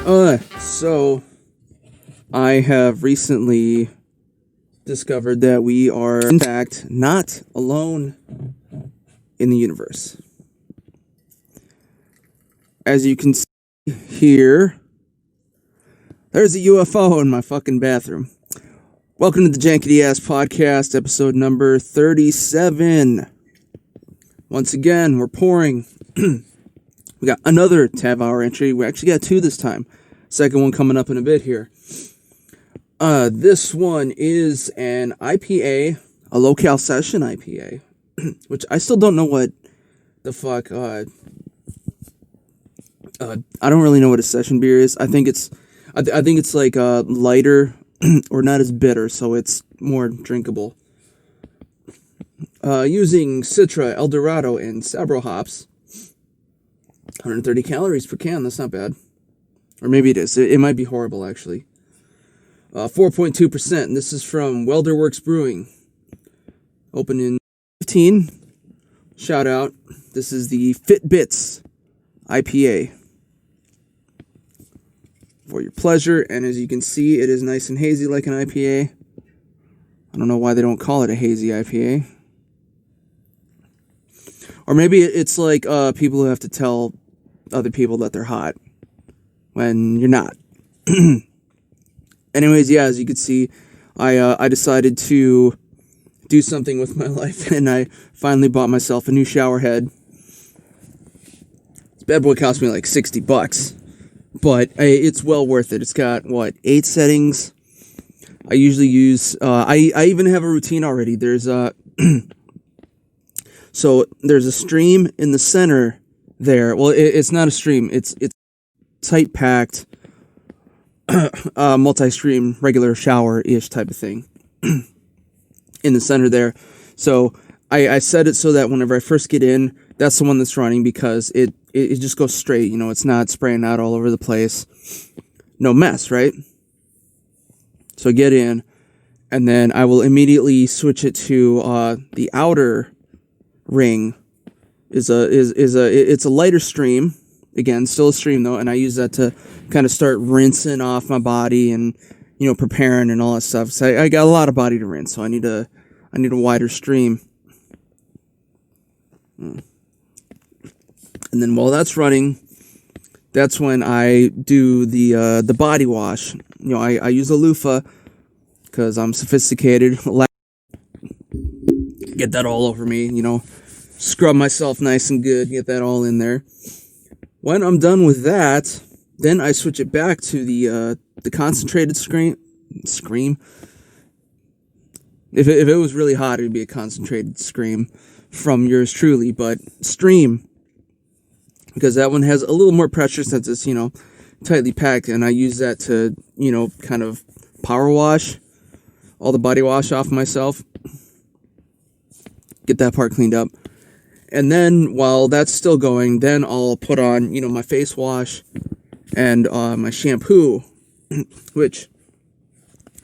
So I have recently discovered that we are, in fact, not alone in the universe. As you can see here, there's a UFO in my fucking bathroom. Welcome to the Jankity Ass Podcast, episode number 37. Once again, we're pouring. We got another tab hour entry. We actually got two this time. Second one coming up in a bit here. This one is an IPA, a locale session IPA, which I still don't know what the fuck. I don't really know what a session beer is. I think it's like lighter or not as bitter, so it's more drinkable. Using Citra, Eldorado, and Sabro hops. 130 calories per can, that's not bad. Or maybe it is. It might be horrible, actually. 4.2%, and this is from Welderworks Brewing. Opened in 2015. Shout out. This is the Fitbits IPA. For your pleasure, and as you can see, it is nice and hazy like an IPA. I don't know why they don't call it a hazy IPA. Or maybe it's like people who have to tell other people that they're hot when you're not. Anyways, yeah, as you can see, I decided to do something with my life, and I finally bought myself a new shower head. This bad boy cost me like $60, but it's well worth it. It's got, 8 settings. I usually use, I even have a routine already. There's a, so there's a stream in the center there. Well, it's not a stream. It's tight-packed, multi-stream, regular shower-ish type of thing in the center there. So I set it so that whenever I first get in, that's the one that's running because it just goes straight. You know, it's not spraying out all over the place. No mess, right? So I get in, and then I will immediately switch it to the outer ring. It's a lighter stream. Again, still a stream though, and I use that to kind of start rinsing off my body and, preparing and all that stuff. So I got a lot of body to rinse, so I need a wider stream. And then while that's running, that's when I do the body wash. I use a loofah because I'm sophisticated. Get that all over me, scrub myself nice and good, get that all in there. When I'm done with that, then I switch it back to the concentrated scream. If it was really hot, it'd be a concentrated scream from yours truly, but stream, because that one has a little more pressure since it's, tightly packed, and I use that to, kind of power wash all the body wash off myself. Get that part cleaned up. And then, while that's still going, then I'll put on, my face wash and my shampoo, which,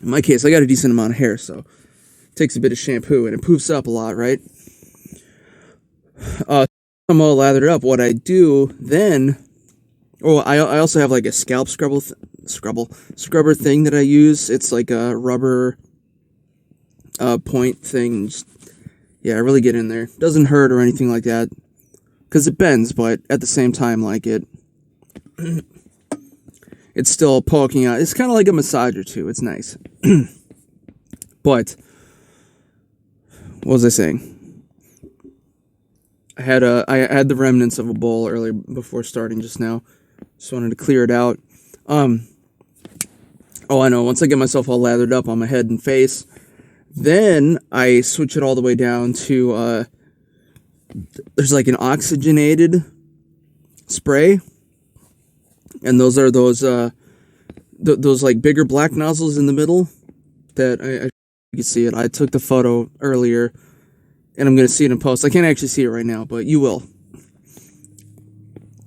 in my case, I got a decent amount of hair, so it takes a bit of shampoo, and it poofs up a lot, right? I'm all lathered up. What I do then, I also have like a scalp scrubber thing that I use. It's like a rubber point thing. Yeah, I really get in there. Doesn't hurt or anything like that, because it bends, but at the same time, like it's still poking out. It's kind of like a massager too. It's nice. But what was I saying? I had the remnants of a bowl earlier before starting just now. Just wanted to clear it out. Oh, I know. Once I get myself all lathered up on my head and face, then I switch it all the way down to, there's like an oxygenated spray. And those are those like bigger black nozzles in the middle that you can see it. I took the photo earlier, and I'm going to see it in post. I can't actually see it right now, but you will.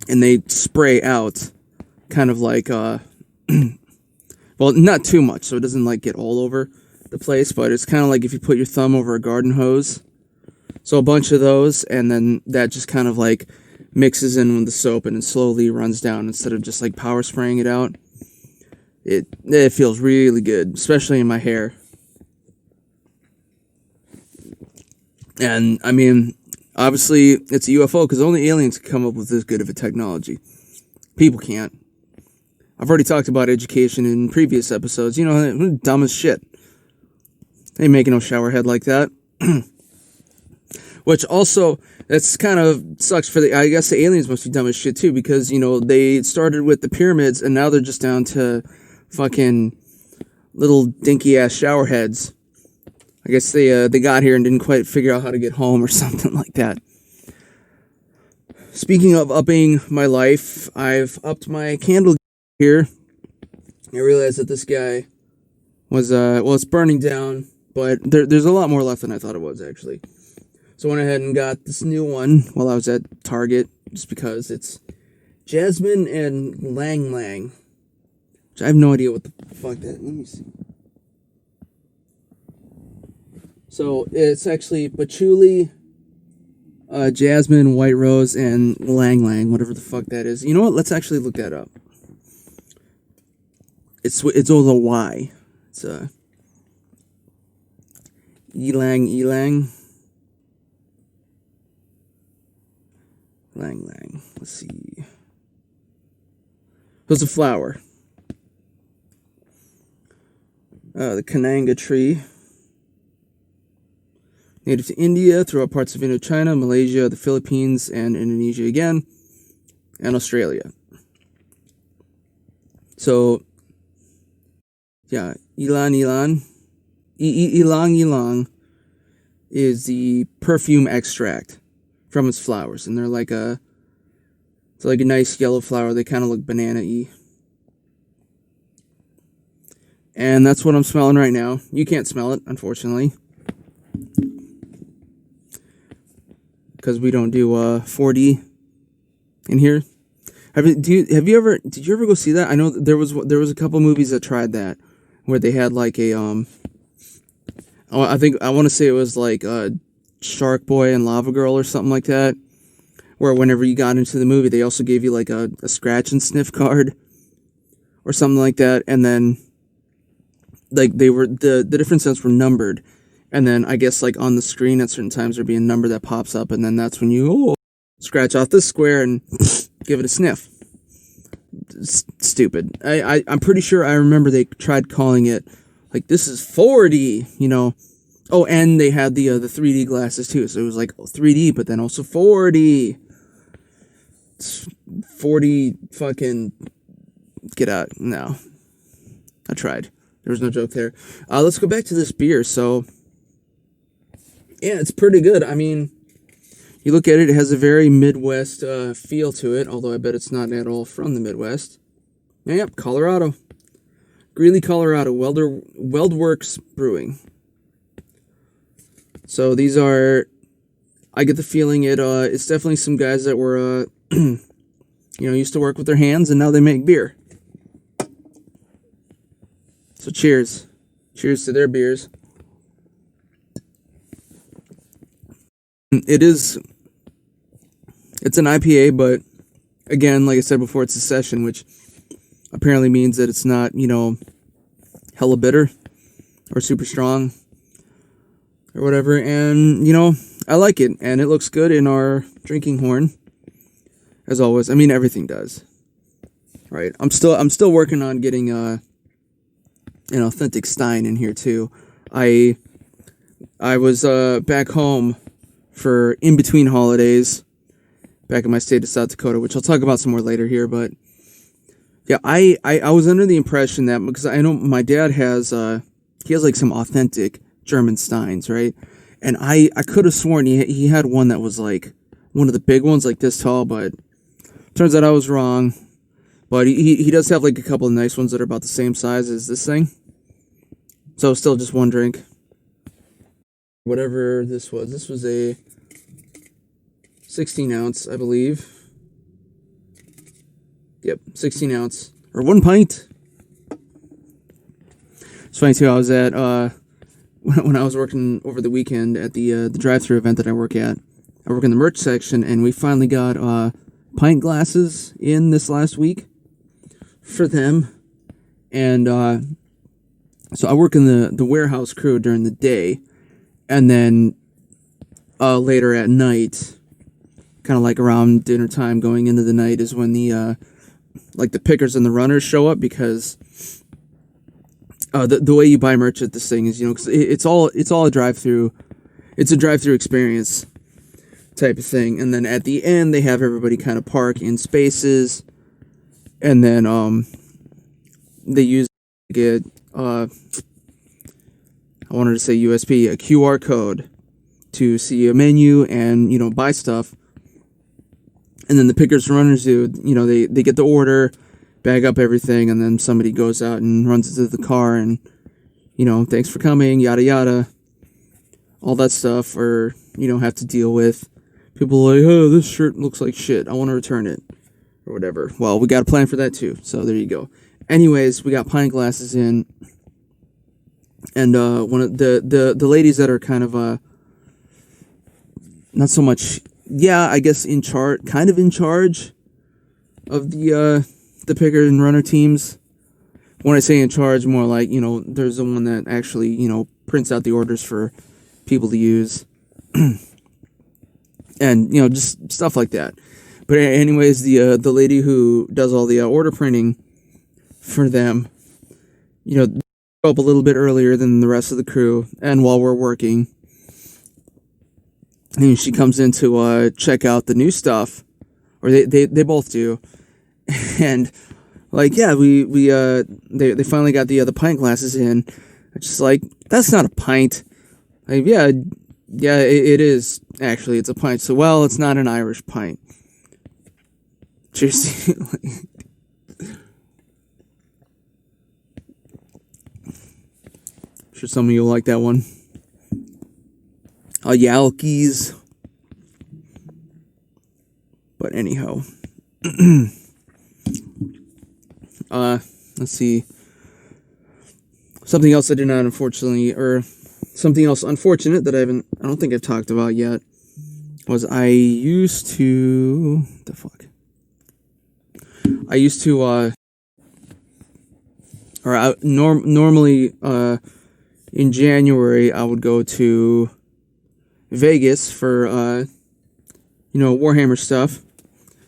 And they spray out kind of like, well, not too much, so it doesn't like get all over the place, but it's kind of like if you put your thumb over a garden hose. So a bunch of those, and then that just kind of like mixes in with the soap and it slowly runs down instead of just like power spraying it out. It feels really good, especially in my hair. And I mean, obviously it's a UFO because only aliens can come up with this good of a technology. People can't. I've already talked about education in previous episodes. You know, dumb as shit. They ain't making no shower head like that. Which also, that's kind of sucks for I guess the aliens must be dumb as shit too, because, you know, they started with the pyramids and now they're just down to fucking little dinky ass shower heads. I guess they got here and didn't quite figure out how to get home or something like that. Speaking of upping my life, I've upped my candle here. I realized that this guy was, well, it's burning down, but there's a lot more left than I thought it was, actually. So I went ahead and got this new one while I was at Target, just because it's Jasmine and Lang Lang. Which I have no idea what the fuck that... Let me see. So it's actually patchouli, Jasmine, White Rose, and Lang Lang, whatever the fuck that is. You know what? Let's actually look that up. It's with a Y. It's Ylang. Lang Lang. Let's see. It's a flower. The Kananga tree. Native to India, throughout parts of Indochina, Malaysia, the Philippines, and Indonesia again, and Australia. So, yeah, Ilang Ilang is the perfume extract from its flowers, and it's like a nice yellow flower. They kind of look banana-y. And that's what I'm smelling right now. You can't smell it, unfortunately, because we don't do 4D in here. Did you ever go see that? I know there was a couple movies that tried that, where they had like a I want to say it was like Shark Boy and Lava Girl or something like that, where whenever you got into the movie, they also gave you like a scratch and sniff card or something like that, and then like they were the different scents were numbered, and then I guess like on the screen at certain times there'd be a number that pops up, and then that's when you scratch off this square and give it a sniff. Stupid. I'm pretty sure I remember they tried calling it like, this is 4D, you know. Oh, and they had the 3D glasses too, so it was like 3D, but then also 4D. 4D fucking get out. No, I tried. There was no joke there. Let's go back to this beer. So, yeah, it's pretty good. I mean, you look at it, it has a very Midwest feel to it, although I bet it's not at all from the Midwest. Yep, Colorado. Greeley, Colorado, Weldworks Brewing. So these are, I get the feeling it's definitely some guys that were, used to work with their hands, and now they make beer. So cheers. Cheers to their beers. It's an IPA, but again, like I said before, it's a session, which apparently means that it's not, hella bitter or super strong or whatever. And, I like it, and it looks good in our drinking horn, as always. I mean, everything does, right? I'm still working on getting an authentic Stein in here too. I was back home for in between holidays, back in my state of South Dakota, which I'll talk about some more later here. But yeah, I was under the impression that, because I know my dad has like some authentic German Steins, right? And I could have sworn he had one that was like one of the big ones, like this tall, but turns out I was wrong. But he does have like a couple of nice ones that are about the same size as this thing. So still just one drink. Whatever this was a 16 ounce, I believe. Yep, 16 ounce, or 1 pint. It's funny too, I was at, when I was working over the weekend at the drive-thru event that I work at, I work in the merch section, and we finally got pint glasses in this last week for them. And so I work in the warehouse crew during the day, and then later at night, kind of like around dinner time going into the night, is when the pickers and the runners show up, because the way you buy merch at this thing is, cause it's all a drive-through. It's a drive-through experience type of thing. And then at the end, they have everybody kind of park in spaces, and then they use I wanted to say USB, a QR code to see a menu and, buy stuff. And then the pickers and runners do, they get the order, bag up everything, and then somebody goes out and runs into the car and, thanks for coming, yada yada. All that stuff, or you don't have to deal with people like, oh, this shirt looks like shit, I want to return it, or whatever. Well, we got a plan for that too, so there you go. Anyways, we got pint glasses in, and one of the ladies that are kind of not so much, I guess in charge of the picker and runner teams. When I say in charge, more like, there's the one that actually, prints out the orders for people to use. And, just stuff like that. But anyways, the lady who does all the order printing for them, show up a little bit earlier than the rest of the crew, and while we're working, and she comes in to check out the new stuff, or they both do, and they finally got the pint glasses in. It's just like, that's not a pint. Like, yeah, it is actually. It's a pint. So, well, it's not an Irish pint. Seriously. Sure some of you like that one. Yalkies. But anyhow. Let's see. Something else I did not, unfortunately, or something else unfortunate that I don't think I've talked about yet, was I used to normally in January I would go to Vegas for Warhammer stuff.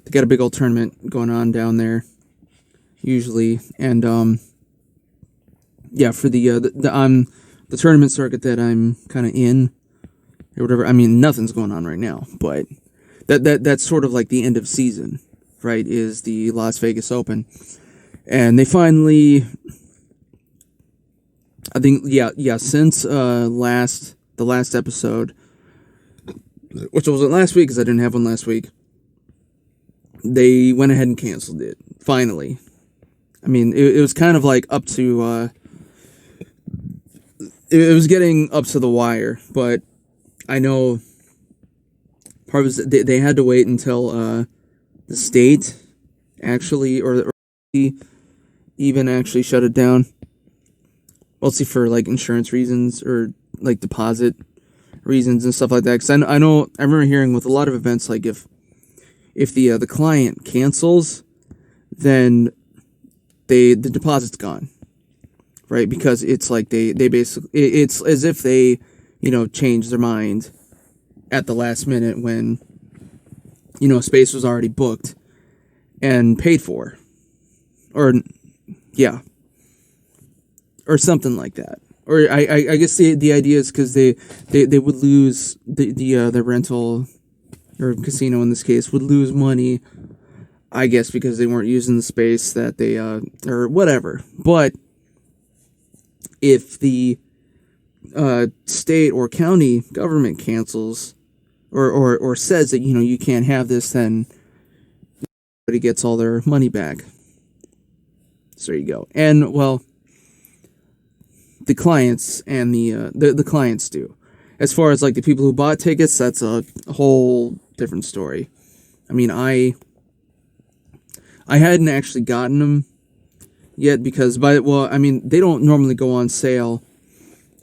They got a big old tournament going on down there usually, and for the tournament circuit that I'm kind of in, or whatever. I mean, nothing's going on right now, but that's sort of like the end of season, right? Is the Las Vegas Open, and they finally, I think, since the last episode, which wasn't last week because I didn't have one last week, they went ahead and canceled it finally. I mean, it was kind of like up to. It was getting up to the wire, but I know part of it, they had to wait until the state actually, or even actually shut it down. Mostly for like insurance reasons or like deposit reasons and stuff like that. Because I remember hearing with a lot of events, like if the client cancels, then the deposit's gone. Right, because it's like they basically, it's as if they, changed their mind at the last minute when, space was already booked and paid for, or something like that. Or I guess the idea is because they would lose the rental, or casino in this case would lose money, I guess, because they weren't using the space that they or whatever, but. If the state or county government cancels or says that, you can't have this, then everybody gets all their money back. So there you go. And, well, the clients and the clients do. As far as, like, the people who bought tickets, that's a whole different story. I mean, I hadn't actually gotten them yet, because they don't normally go on sale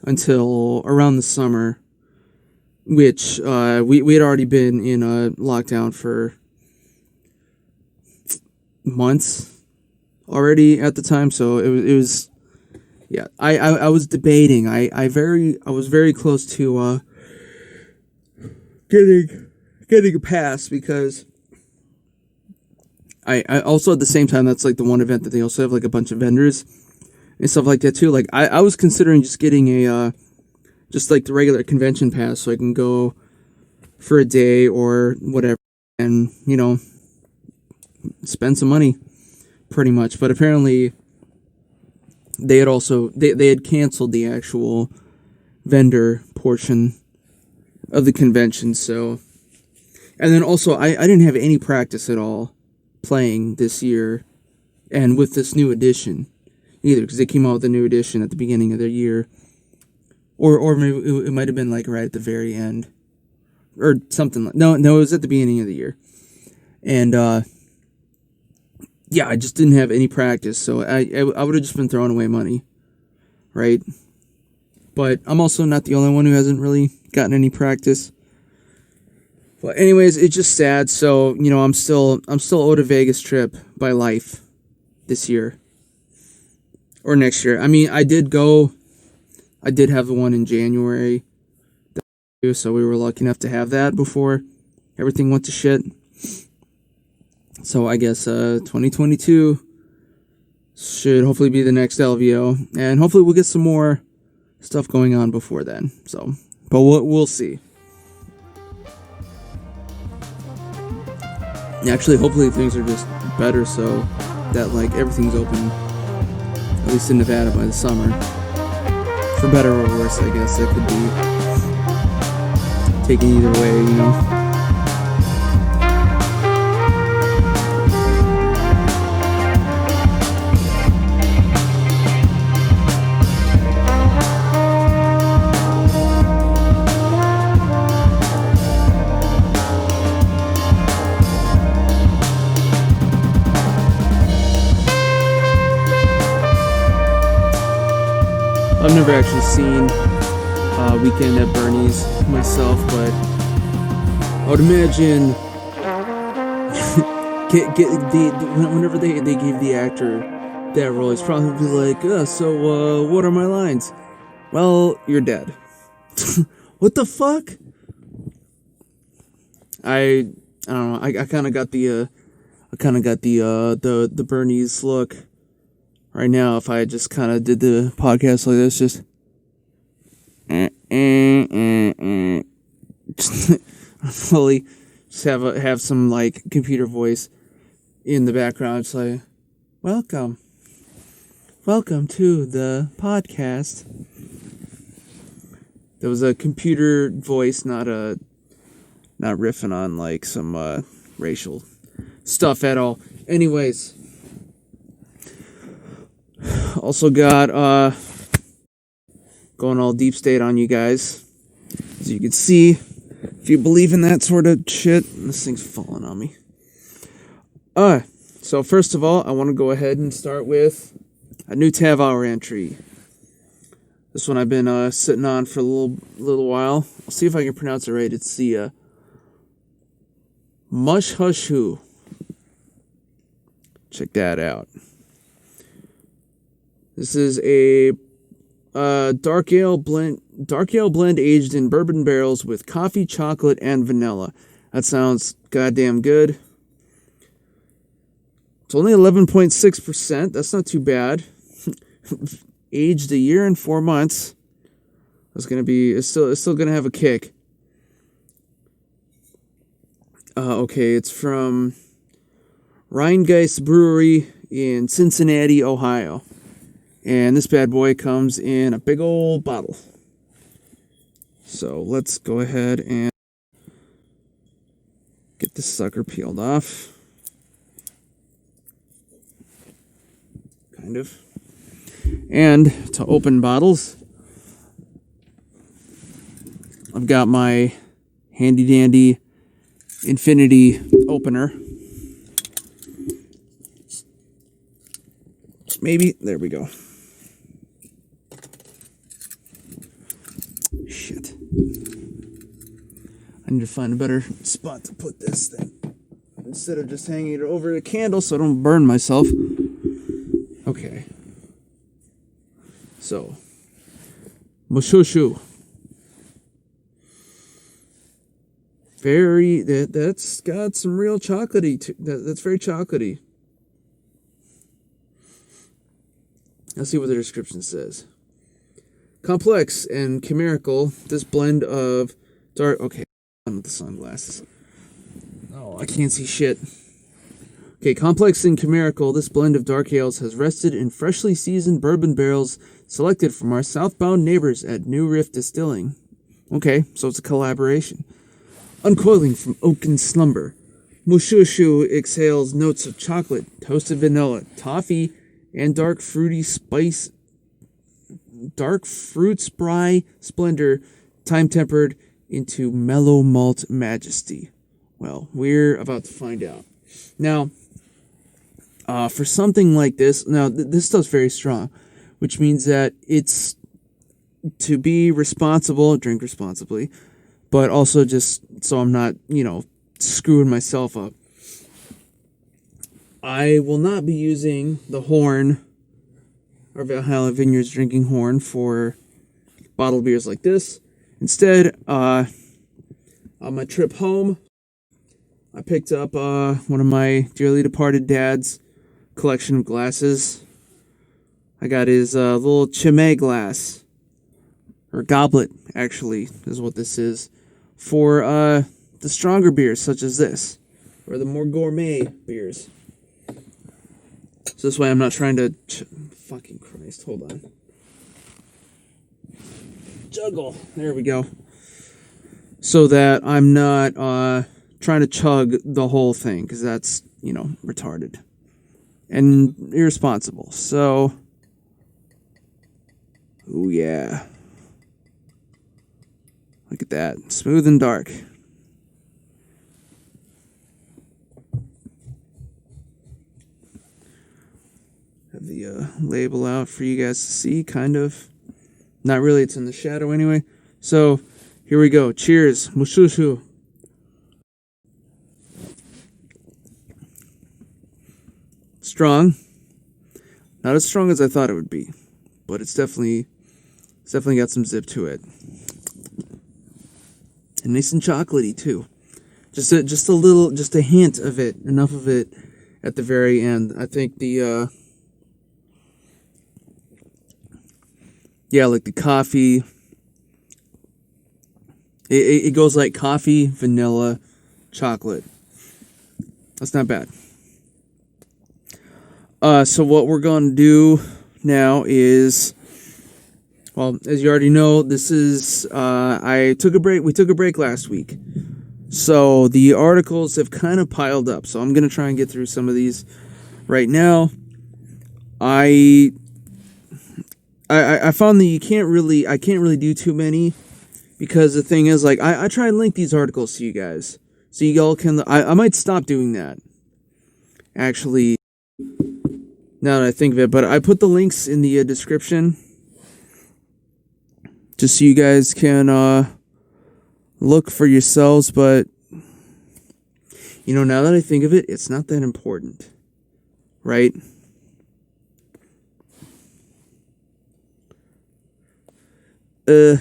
until around the summer, which we had already been in a lockdown for months, already at the time, so it was yeah. I was debating. I was very close to getting a pass because I also at the same time, that's like the one event that they also have like a bunch of vendors and stuff like that too. Like I was considering just getting a just like the regular convention pass so I can go for a day or whatever and, you know, spend some money pretty much. But apparently they had also they had canceled the actual vendor portion of the convention. So, and then also I didn't have any practice at all playing this year and with this new edition either, because they came out with a new edition at the beginning of their year, or maybe it might have been like right at the very end or something. No, it was at the beginning of the year. And yeah, I just didn't have any practice, so I would have just been throwing away money, right? But I'm also not the only one who hasn't really gotten any practice. But anyways, it's just sad. So, you know, I'm still owed a Vegas trip by life this year or next year. I mean, I did have the one in January, so we were lucky enough to have that before everything went to shit. So I guess 2022 should hopefully be the next LVO, and hopefully we'll get some more stuff going on before then. So, but we'll see. Actually, hopefully things are just better so that like everything's open, at least in Nevada, by the summer. For better or worse, I guess that could be taken either way, you know. I've never actually seen Weekend at Bernie's myself, but I would imagine whenever they gave the actor that role, it's probably like, so what are my lines? Well, you're dead. What the fuck? I don't know. I kind of got the Bernie's look. Right now, if I just kind of did the podcast like this, just fully just have some like computer voice in the background. It's like, welcome to the podcast. There was a computer voice, not riffing on like some racial stuff at all. Anyways. Also got going all deep state on you guys. As you can see, if you believe in that sort of shit, this thing's falling on me. So first of all, I want to go ahead and start with a new TAV-hour entry. This one I've been sitting on for a little while. I'll see if I can pronounce it right. It's the Mush Hush Who. Check that out. This is a darkale blend aged in bourbon barrels with coffee, chocolate, and vanilla. That sounds goddamn good. It's only 11.6%. That's not too bad. Aged a year and 4 months. It's still gonna have a kick. Okay, it's from Rheingeist Brewery in Cincinnati, Ohio. And this bad boy comes in a big old bottle. So let's go ahead and get this sucker peeled off. Kind of. And to open bottles, I've got my handy dandy infinity opener. Maybe, there we go. Shit. I need to find a better spot to put this thing instead of just hanging it over a candle so I don't burn myself. Okay. So, Mushushu. That's got some real chocolatey. That's very chocolatey. Let's see what the description says. Complex and chimerical, this blend of dark... Okay, I'm with the sunglasses. Oh, I can't see shit. Okay, complex and chimerical, this blend of dark ales has rested in freshly seasoned bourbon barrels selected from our southbound neighbors at New Riff Distilling. Okay, so it's a collaboration. Uncoiling from oaken slumber, Mushushu exhales notes of chocolate, toasted vanilla, toffee, and dark fruit spry splendor, time-tempered into mellow malt majesty. Well, we're about to find out. Now, for something like this, this stuff's very strong, which means that it's to be responsible, drink responsibly, but also just so I'm not, screwing myself up. I will not be using the horn, or Valhalla Vineyards drinking horn, for bottled beers like this. Instead, on my trip home, I picked up one of my dearly departed dad's collection of glasses. I got his little chimay glass, or goblet, actually, is what this is, for the stronger beers such as this, or the more gourmet beers. So this way I'm not trying to... Fucking Christ, hold on. Juggle. There we go. So that I'm not trying to chug the whole thing, because that's, retarded. And irresponsible. So... Ooh, yeah. Look at that. Smooth and dark. Have the label out for you guys to see, kind of. Not really, it's in the shadow anyway. So, here we go. Cheers. Mushushu. Strong. Not as strong as I thought it would be, but it's definitely got some zip to it. And nice and chocolatey too. Just a hint of it, enough of it at the very end. I think the like the coffee, it goes like coffee, vanilla, chocolate. That's not bad. So what we're going to do now is, well, as you already know, this is, we took a break last week. So the articles have kind of piled up. So I'm going to try and get through some of these right now. I found that I can't really do too many, because the thing is, like, I try and link these articles to you guys, so you all can, I might stop doing that, actually, now that I think of it, but I put the links in the description, just so you guys can, look for yourselves, but, now that I think of it, it's not that important, right? Trying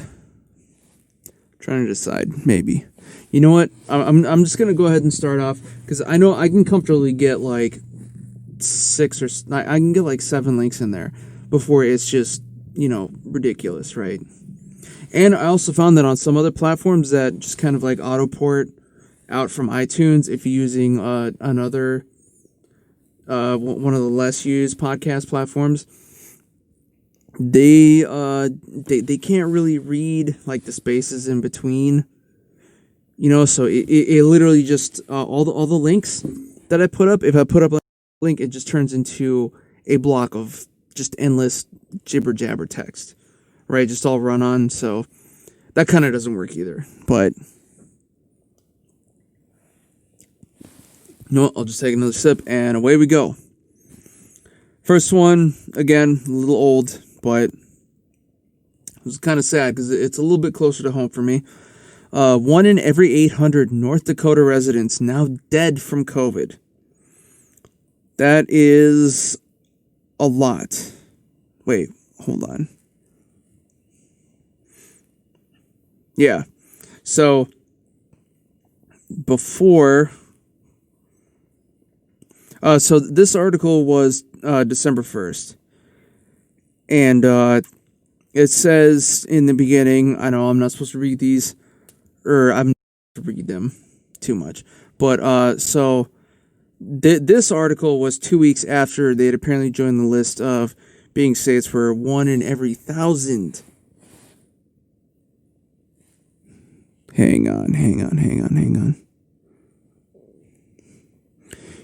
to decide, maybe. You know what? I'm just gonna go ahead and start off, because I know I can comfortably get like 7 links in there before it's just, ridiculous, right? And I also found that on some other platforms that just kind of like auto port out from iTunes, if you're using another one of the less used podcast platforms, they can't really read like the spaces in between, so it literally just all the links that I put up, if I put up a link, it just turns into a block of just endless jibber jabber text, right? Just all run on. So that kind of doesn't work either. But I'll just take another sip and away we go. First one, again, a little old, but it was kind of sad because it's a little bit closer to home for me. 1 in every 800 North Dakota residents now dead from COVID. That is a lot. Wait, hold on. Yeah. So before so this article was December 1st. And it says in the beginning, I know I'm not supposed to read these, or I'm not supposed to read them too much. But so this article was 2 weeks after they had apparently joined the list of being states where 1 in every 1,000. Hang on.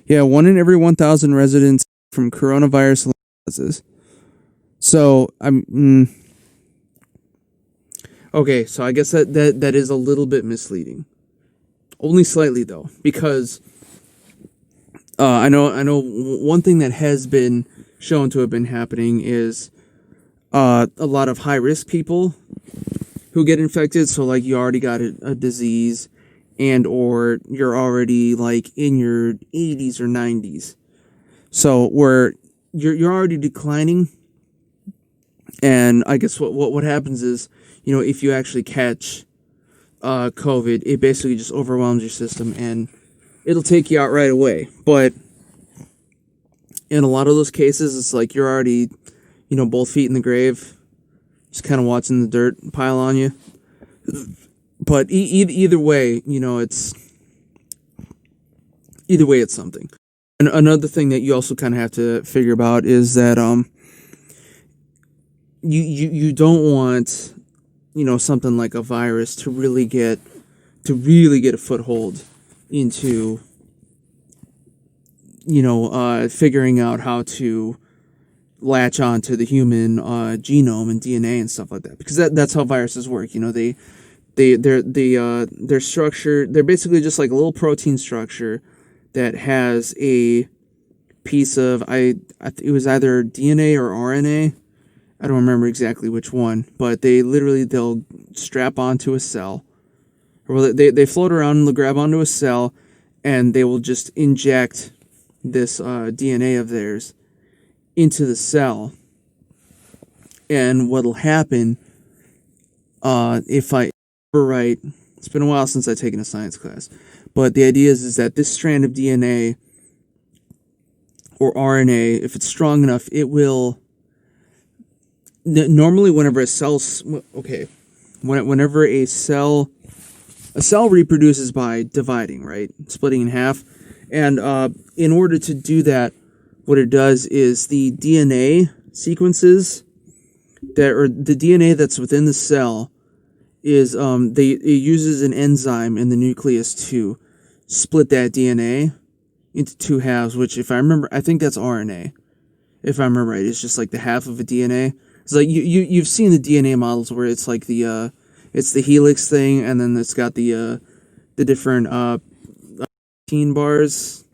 Yeah, 1 in every 1,000 residents from coronavirus causes. So okay. So I guess that is a little bit misleading. Only slightly though, because I know one thing that has been shown to have been happening is a lot of high risk people who get infected. So like you already got a disease, and or you're already like in your 80s or 90s. So where you're already declining. And I guess what happens is, you know, if you actually catch COVID, it basically just overwhelms your system and it'll take you out right away. But in a lot of those cases, it's like you're already, you know, both feet in the grave, just kind of watching the dirt pile on you. But either way, you know, either way, it's something. And another thing that you also kind of have to figure about is that you don't want, you know, something like a virus to really get a foothold into, you know, figuring out how to latch on to the human genome and DNA and stuff like that, because that's how viruses work. You know, their structure, they're basically just like a little protein structure that has a piece of it was either DNA or RNA. I don't remember exactly which one, but they'll strap onto a cell, or they float around and they'll grab onto a cell, and they will just inject this DNA of theirs into the cell. And what'll happen, if I remember right, it's been a while since I've taken a science class, but the idea is that this strand of DNA or RNA, if it's strong enough, it will. Normally, whenever a cell reproduces by dividing, right, splitting in half, and in order to do that, what it does is the DNA sequences the DNA that's within the cell is it uses an enzyme in the nucleus to split that DNA into two halves, which, if I remember, I think that's RNA. If I remember right, it's just like the half of a DNA. It's like you've seen the DNA models where it's like the helix thing, and then it's got the different protein bars.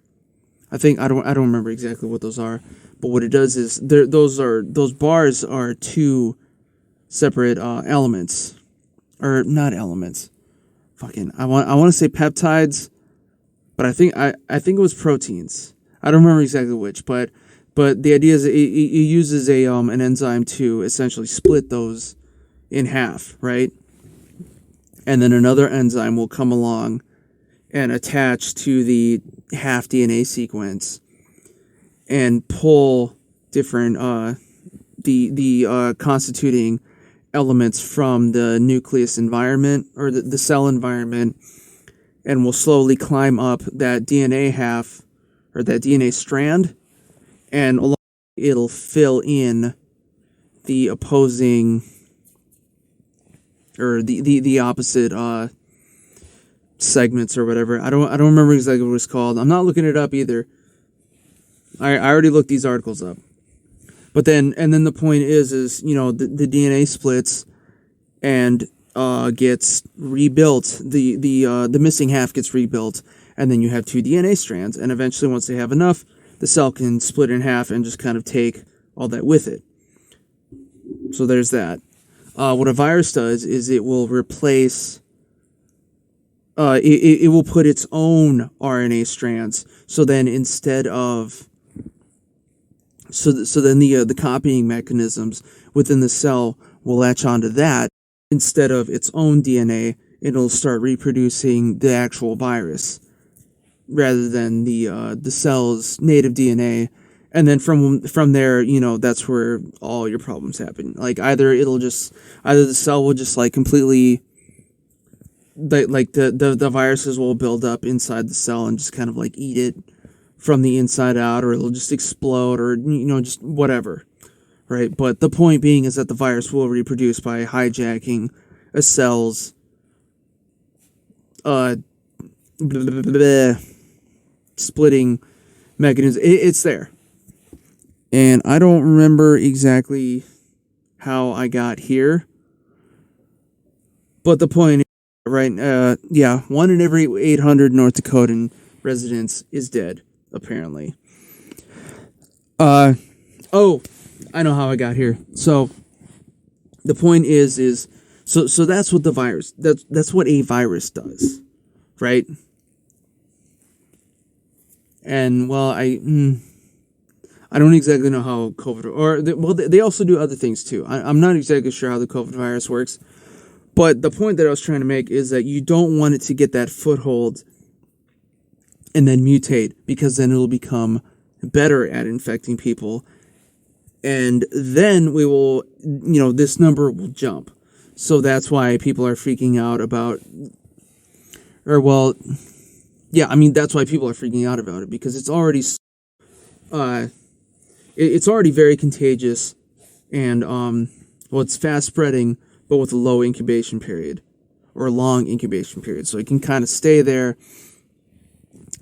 I don't remember exactly what those are, but what it does is those bars are two separate elements, or not elements. I want to say peptides, but I think it was proteins. I don't remember exactly which, but the idea is it uses an enzyme to essentially split those in half, right? And then another enzyme will come along and attach to the half DNA sequence and pull different the constituting elements from the nucleus environment, or the cell environment, and will slowly climb up that DNA half, or that DNA strand, and along it'll fill in the opposing, or the opposite segments or whatever. I don't remember exactly what it's called. I'm not looking it up either. I already looked these articles up. But then the point is you know, the DNA splits and gets rebuilt. The missing half gets rebuilt, and then you have two DNA strands, and eventually, once they have enough, the cell can split in half and just kind of take all that with it. So there's that. What a virus does is it will replace. It will put its own RNA strands. So then, instead of So then the copying mechanisms within the cell will latch onto that instead of its own DNA. It'll start reproducing the actual virus rather than the cell's native DNA. And then from there, that's where all your problems happen. Like either the cell will just like completely, the viruses will build up inside the cell and just kind of like eat it from the inside out, or it'll just explode, or just whatever, right? But the point being is that the virus will reproduce by hijacking a cell's splitting mechanism. It's there. And I don't remember exactly how I got here. But the point is, right, 1 in every 800 North Dakotan residents is dead, apparently. I know how I got here. So, the point is so that's what the virus, that's what a virus does, right? And, well, I don't exactly know how COVID... They also do other things, too. I'm not exactly sure how the COVID virus works. But the point that I was trying to make is that you don't want it to get that foothold and then mutate, because then it'll become better at infecting people. And then we will... this number will jump. So that's why people are freaking out about... that's why people are freaking out about it, because it's already... it's already very contagious, and it's fast spreading, but with a low incubation period, or a long incubation period, so it can kind of stay there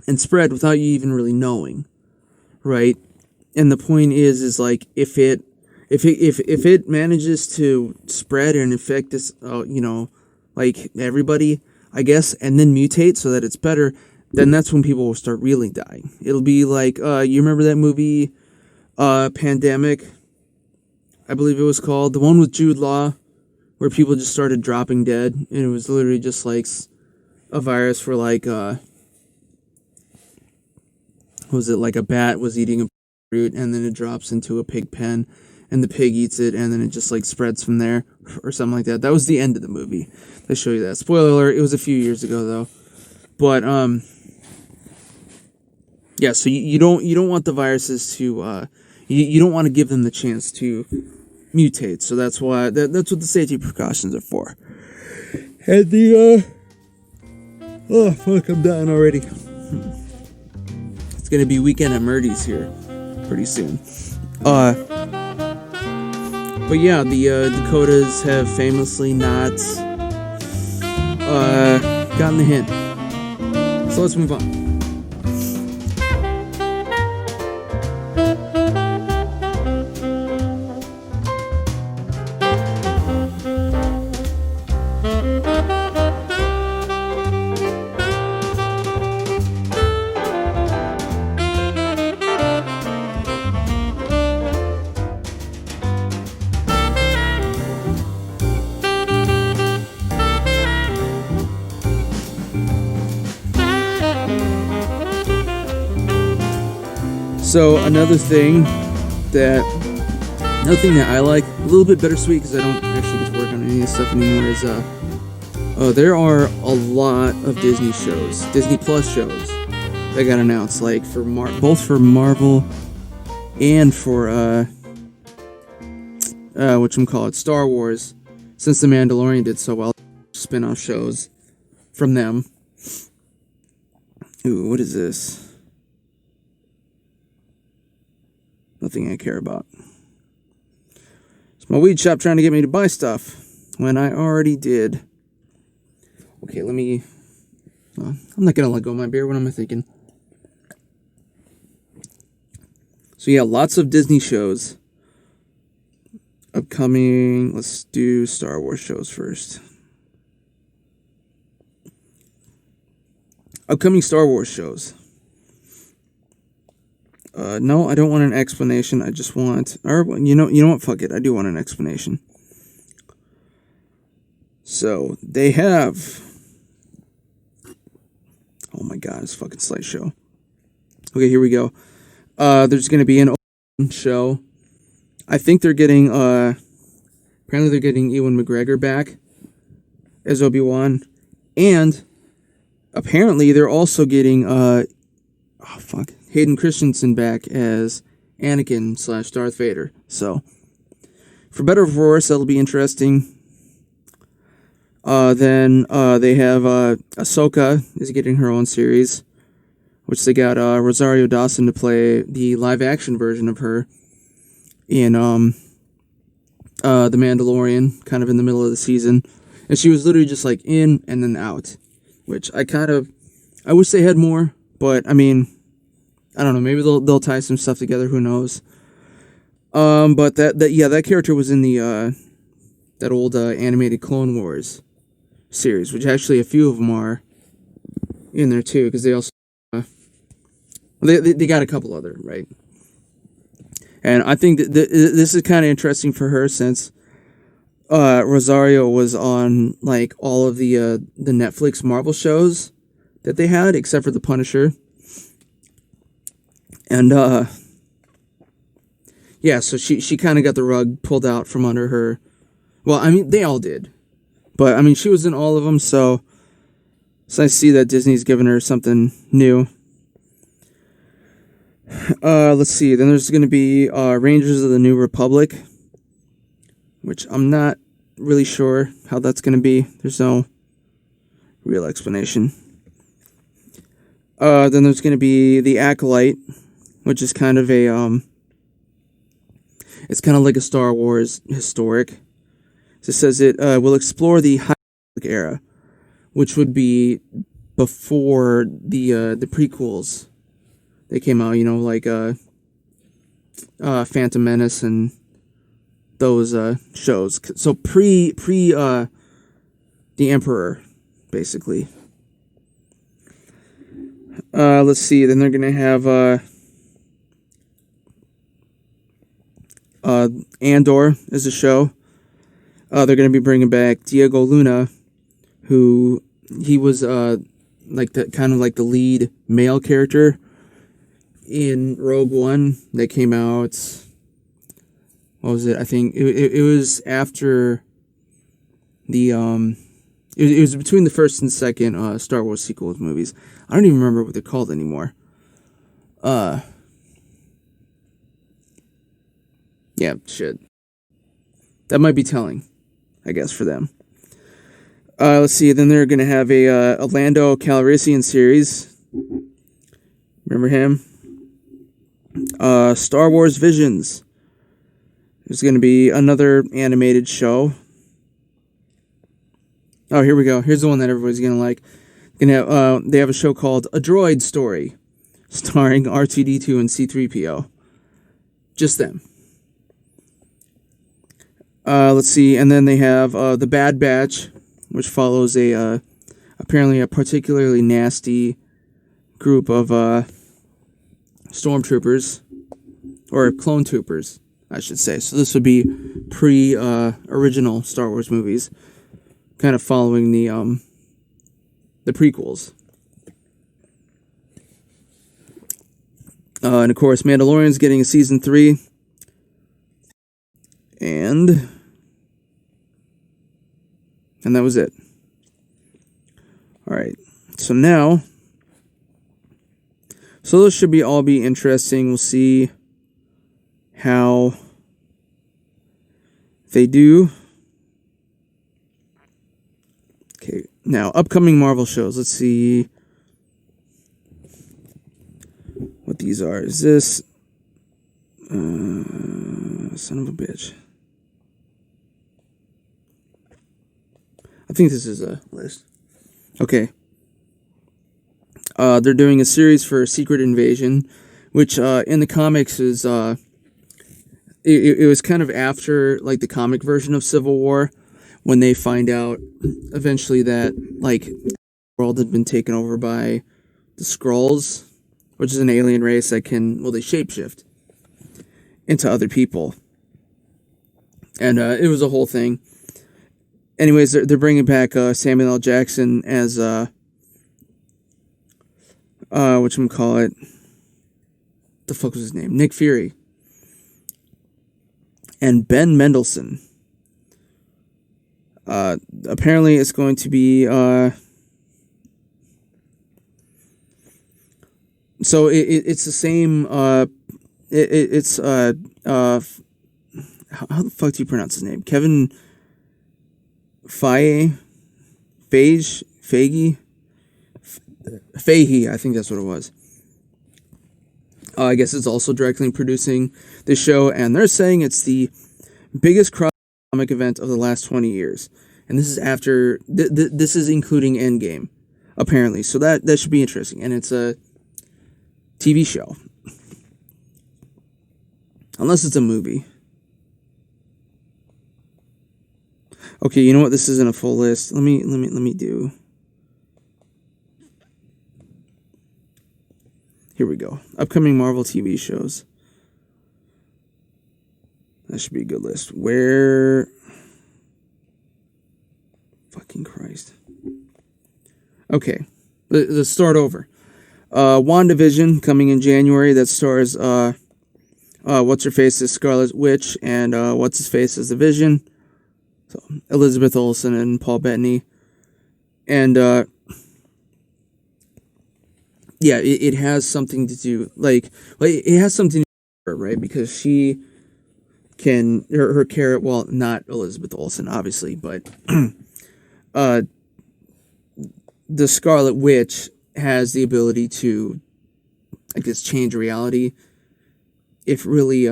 and spread without you even really knowing, right? And the point is like if it manages to spread and infect this, like everybody, I guess, and then mutate so that it's better, then that's when people will start really dying. It'll be like you remember that movie? Pandemic, I believe it was called, the one with Jude Law, where people just started dropping dead, and it was literally just like a virus where like like a bat was eating a fruit, and then it drops into a pig pen, and the pig eats it, and then it just like spreads from there, or something like that. That was the end of the movie. They show you that. Spoiler alert, it was a few years ago though. But so you don't want the viruses to you don't want to give them the chance to mutate. So that's why that's what the safety precautions are for. And I'm dying already. It's gonna be weekend at Murdy's here pretty soon. But yeah, the Dakotas have famously not gotten the hint. So let's move on. So another thing that I like, a little bit bittersweet because I don't actually get to work on any of this stuff anymore, is there are a lot of Disney shows, Disney Plus shows that got announced, like for both for Marvel and for Star Wars. Since The Mandalorian did so well, spin-off shows from them. Ooh, what is this? Nothing I care about. It's my weed shop trying to get me to buy stuff when I already did. Okay, I'm not gonna let go of my beer. What am I thinking? So yeah, lots of Disney shows upcoming. Let's do Star Wars shows first. Upcoming Star Wars shows. No, I don't want an explanation. I just want, you know what? Fuck it. I do want an explanation. So they have. Oh my god, it's fucking slideshow. Okay, here we go. There's going to be an show. I think they're getting apparently they're getting Ewan McGregor back as Obi-Wan, and apparently they're also getting Hayden Christensen back as Anakin / Darth Vader. So for better or for worse, that'll be interesting. Then they have Ahsoka is getting her own series, which they got Rosario Dawson to play the live-action version of her in The Mandalorian, kind of in the middle of the season. And she was literally just like in and then out, which I wish they had more, but I mean, I don't know, maybe they'll tie some stuff together, who knows. But that character was in the that old animated Clone Wars series, which actually a few of them are in there too, because they also they got a couple other, right? And I think that this is kind of interesting for her, since Rosario was on like all of the Netflix Marvel shows that they had, except for The Punisher. And yeah, so she kind of got the rug pulled out from under her. Well, I mean, they all did, but I mean, she was in all of them, so it's nice to see that Disney's giving her something new. Let's see. Then there's going to be Rangers of the New Republic, which I'm not really sure how that's going to be. There's no real explanation. Then there's going to be The Acolyte, which is kind of a it's kind of like a Star Wars historic. It says it will explore the High Republic era, which would be before the prequels. They came out, like Phantom Menace and those shows. So pre the Emperor, basically. Let's see. Then they're gonna have Andor is a show. They're gonna be bringing back Diego Luna, who he was like the kind of like the lead male character in Rogue One that came out. What was it? I think it was after the it was between the first and second Star Wars sequel movies. I don't even remember what they're called anymore. Yeah, shit. That might be telling, I guess, for them. Let's see. Then they're gonna have a Lando Calrissian series. Remember him? Star Wars Visions. There's going to be another animated show. Oh, here we go. Here's the one that everybody's going to like. They have a show called A Droid Story, starring R2-D2 and C-3PO. Just them. Let's see. And then they have The Bad Batch, which follows apparently a particularly nasty group of stormtroopers, or clone troopers, I should say. So this would be original Star Wars movies, kind of following the prequels. And of course, Mandalorian's getting a season 3, and that was it. All right, so now. So those should all be interesting. We'll see how they do. Okay, now upcoming Marvel shows. Let's see what these are. Is this son of a bitch? I think this is a list. Okay. They're doing a series for Secret Invasion, which in the comics is it was kind of after like the comic version of Civil War, when they find out eventually that like the world had been taken over by the Skrulls, which is an alien race that they shapeshift into other people, and it was a whole thing. Anyways, they're bringing back Samuel L. Jackson as whatchamacallit, the fuck was his name? Nick Fury. and Ben Mendelsohn. Apparently it's going to be, so it's the same, it's, how the fuck do you pronounce his name? Kevin Feige, I think that's what it was. I guess it's also directly producing this show, and they're saying it's the biggest comic event of the last 20 years. And this is after, this is including Endgame, apparently. So that should be interesting. And it's a TV show. Unless it's a movie. Okay, you know what? This isn't a full list. Let me do. Here we go. Upcoming Marvel TV shows. That should be a good list. Where... Fucking Christ. Okay. Let's start over. WandaVision coming in January. That stars what's-her-face as Scarlet Witch and what's-his-face as the Vision. So Elizabeth Olsen and Paul Bettany. And yeah, it has something to do, like it has something to do with her, right? Because she can, her character, well, not Elizabeth Olsen, obviously, but the Scarlet Witch has the ability to, I guess, change reality if really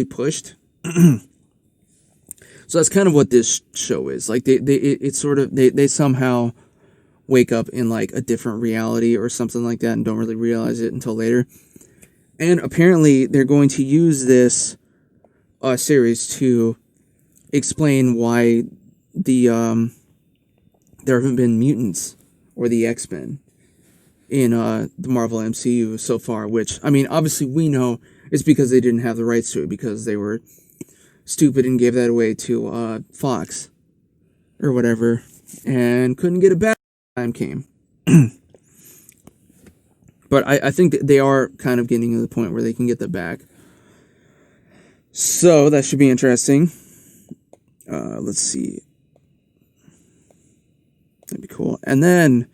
pushed. So that's kind of what this show is. Like they somehow wake up in like a different reality or something like that and don't really realize it until later. And apparently they're going to use this series to explain why there haven't been mutants or the X-Men in the Marvel MCU so far, which, I mean, obviously we know it's because they didn't have the rights to it because they were stupid and gave that away to Fox or whatever and couldn't get it back when time came. But I think that they are kind of getting to the point where they can get that back. So that should be interesting. Let's see. That'd be cool. And then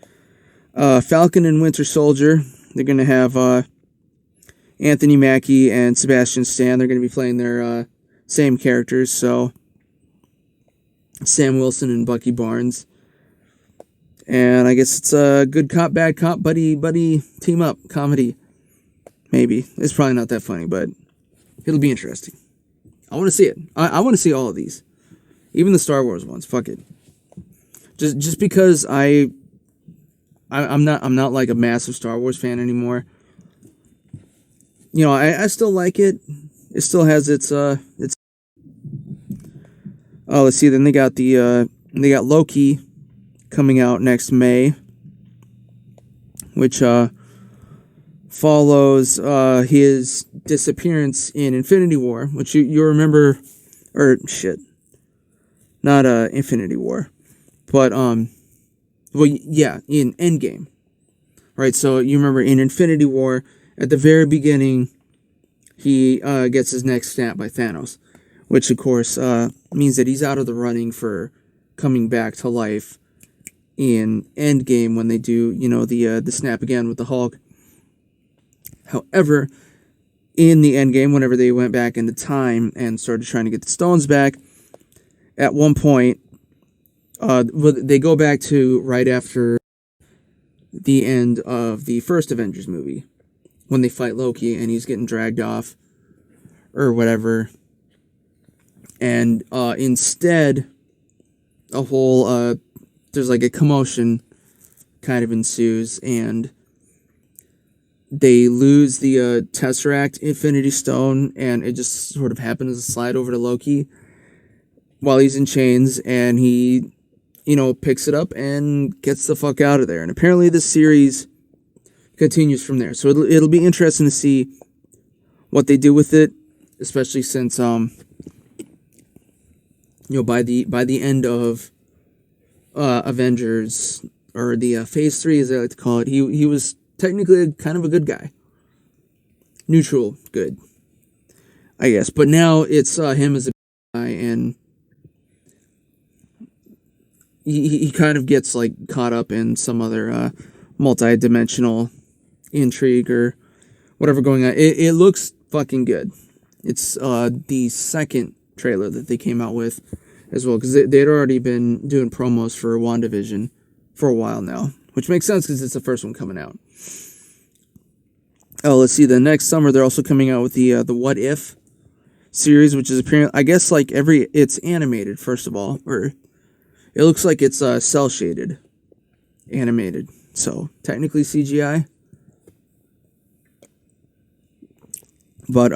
Falcon and Winter Soldier. They're going to have Anthony Mackie and Sebastian Stan. They're going to be playing their same characters. So Sam Wilson and Bucky Barnes. And I guess it's a good cop, bad cop, buddy team up comedy. Maybe. It's probably not that funny, but it'll be interesting. I want to see it. I want to see all of these. Even the Star Wars ones. Fuck it. Just because I'm not like a massive Star Wars fan anymore. You know, I still like it. It still has its oh, let's see, then they got Loki coming out next May, which follows his disappearance in Infinity War, which you remember, or shit, not Infinity War, but well, yeah, in Endgame, right? So you remember in Infinity War, at the very beginning, he gets his neck snapped by Thanos, which of course means that he's out of the running for coming back to life in Endgame when they do, you know, the snap again with the Hulk. However, in the Endgame, whenever they went back into time and started trying to get the stones back, at one point, they go back to right after the end of the first Avengers movie, when they fight Loki and he's getting dragged off or whatever. And instead, a whole, there's like a commotion kind of ensues, and they lose the Tesseract Infinity Stone, and it just sort of happens to slide over to Loki while he's in chains, and he, you know, picks it up and gets the fuck out of there. And apparently this series continues from there. So it'll be interesting to see what they do with it, especially since you know, by the end of Avengers, or the Phase 3 as I like to call it, he was technically kind of a good guy. Neutral good. I guess. But now it's him as a guy, and he kind of gets like caught up in some other multi-dimensional intrigue or whatever going on. It looks fucking good. It's the second trailer that they came out with as well, because they'd already been doing promos for WandaVision for a while now, which makes sense because it's the first one coming out. Oh, let's see. The next summer they're also coming out with the What If series, which is apparently, I guess, like it's animated first of all, or it looks like it's cell shaded animated, so technically CGI. But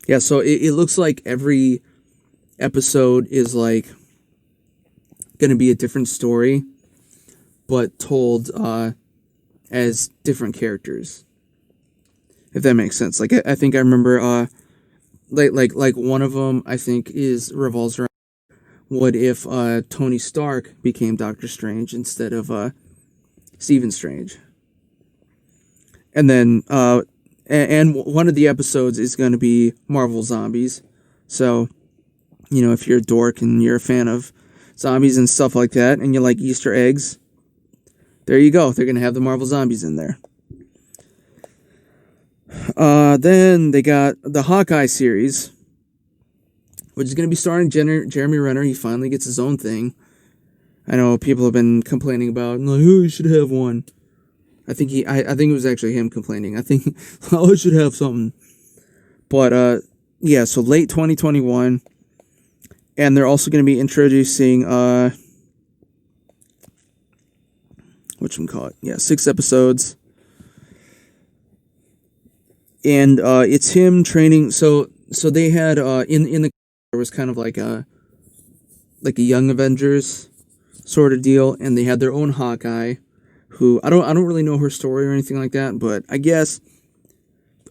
yeah, so it looks like every episode is like gonna be a different story, but told as different characters, if that makes sense. Like I think I remember like one of them I think revolves around what if Tony Stark became Doctor Strange instead of Stephen Strange. And then and one of the episodes is going to be Marvel Zombies. So, you know, if you're a dork and you're a fan of zombies and stuff like that, and you like Easter eggs, there you go. They're going to have the Marvel Zombies in there. Then they got the Hawkeye series, which is going to be starring Jeremy Renner. He finally gets his own thing. I know people have been complaining about, like, oh, you should have one. I think it was actually him complaining. I think, oh, I should have something. But, yeah, so late 2021. And they're also going to be introducing, whatchamacallit? Yeah, 6 episodes. And, it's him training, so they had, in the, there was kind of like a Young Avengers sort of deal, and they had their own Hawkeye, who I don't really know her story or anything like that, but I guess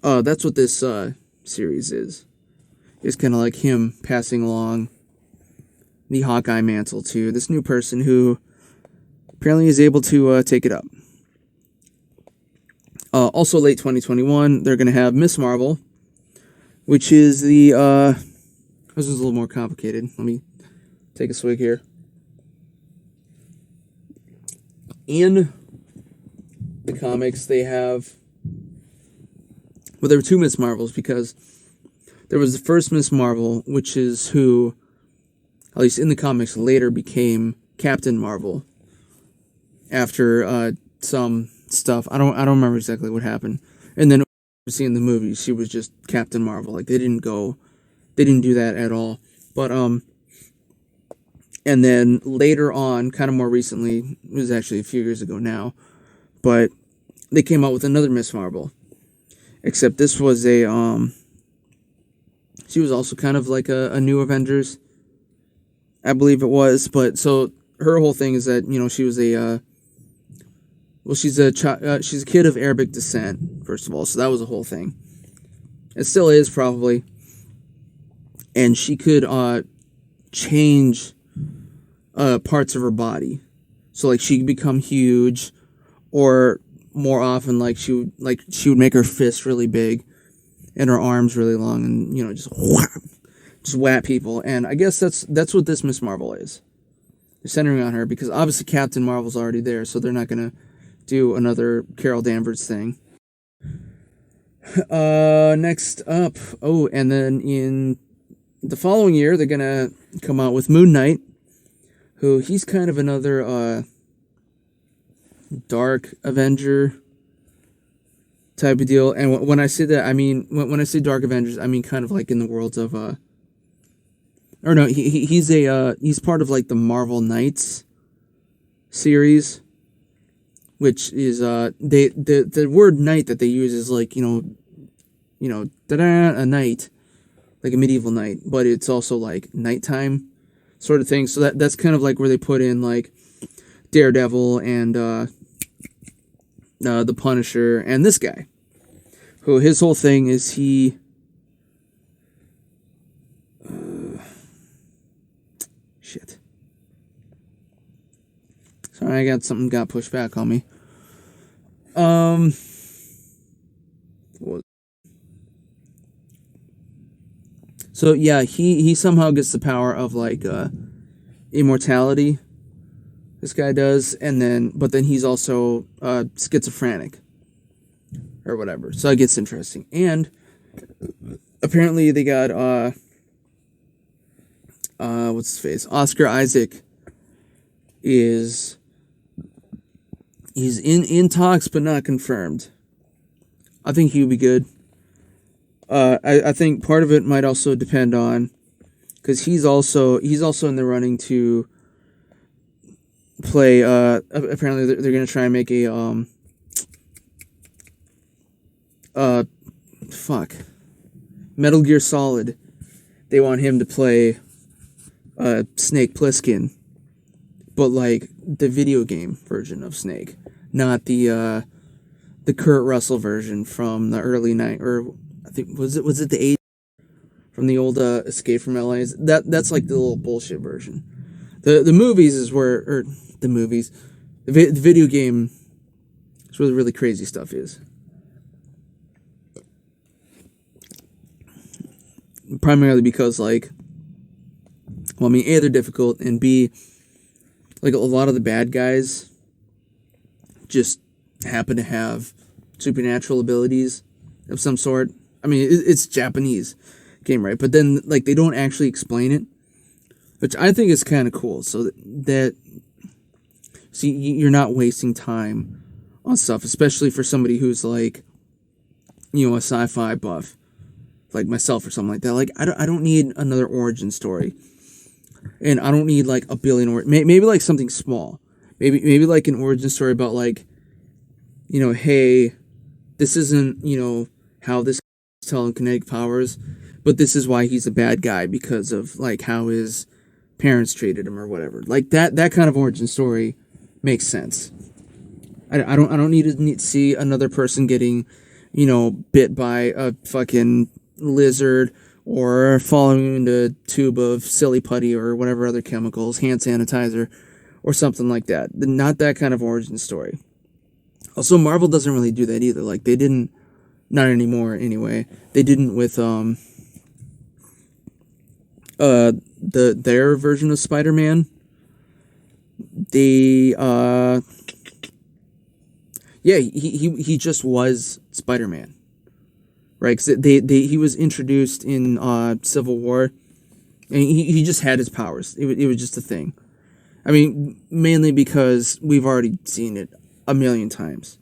that's what this series is. It's kind of like him passing along the Hawkeye mantle to this new person who apparently is able to take it up. Also late 2021, they're going to have Miss Marvel, which is the this is a little more complicated. Let me take a swig here. In the comics, they have... Well, there were 2 Miss Marvels, because there was the first Miss Marvel, which is who, at least in the comics, later became Captain Marvel. After some stuff. I don't remember exactly what happened. And then, seeing the movie, she was just Captain Marvel. Like, they didn't do that at all. But, and then later on, kind of more recently, it was actually a few years ago now, but they came out with another Miss Marvel. Except this was she was also kind of like a new Avengers, I believe it was. But, so, her whole thing is that, you know, she was she's a kid of Arabic descent, first of all, so that was a whole thing. It still is, probably. And she could change parts of her body. So, like, she could become huge, or more often, like, she would make her fists really big and her arms really long, and, you know, just whap people. And I guess that's what this Miss Marvel is. They're centering on her because obviously Captain Marvel's already there, so they're not gonna do another Carol Danvers thing. Next up, and then in the following year, they're gonna come out with Moon Knight, who he's kind of another dark Avenger type of deal. And when I say that, I mean when I say dark Avengers, I mean kind of like in the world of or no, he's part of like the Marvel Knights series, which is the word knight that they use is like, you know, a knight, like a medieval knight, but it's also like nighttime sort of thing. So that's kind of like where they put in like Daredevil and the Punisher and this guy, who his whole thing is he shit. Sorry, something got pushed back on me. So yeah, he somehow gets the power of like immortality. This guy does, but then he's also schizophrenic or whatever. So it gets interesting. And apparently they got what's his face? Oscar Isaac he's in talks but not confirmed. I think he would be good. I think part of it might also depend on, because he's also in the running to play. Apparently they're gonna try and make a Metal Gear Solid. They want him to play Snake Plissken, but like the video game version of Snake, not the Kurt Russell version from the early or I think was it the 80s from the old Escape from LA. That's like the little bullshit version. The movies is where, or the movies, the video game is where the really crazy stuff is. Primarily because like, well, I mean, A, they're difficult, and B, like a lot of the bad guys just happen to have supernatural abilities of some sort. I mean, it's Japanese game, right? But then, like, they don't actually explain it, which I think is kind of cool. So see, you're not wasting time on stuff, especially for somebody who's like, a sci-fi buff, like myself or something like that. Like, I don't need another origin story, and I don't need like a billion maybe like something small, maybe like an origin story about like, hey, this isn't how this telekinetic powers, but this is why he's a bad guy because of like how his parents treated him or whatever. Like that kind of origin story makes sense. I don't need to see another person getting, bit by a fucking lizard or falling into a tube of silly putty or whatever other chemicals, hand sanitizer, or something like that. Not that kind of origin story. Also, Marvel doesn't really do that either. Like, they didn't, not anymore anyway. They didn't with their version of Spider-Man. He just was Spider-Man, right? Because he was introduced in Civil War, and he just had his powers. It was just a thing. I mean, mainly because we've already seen it a million times,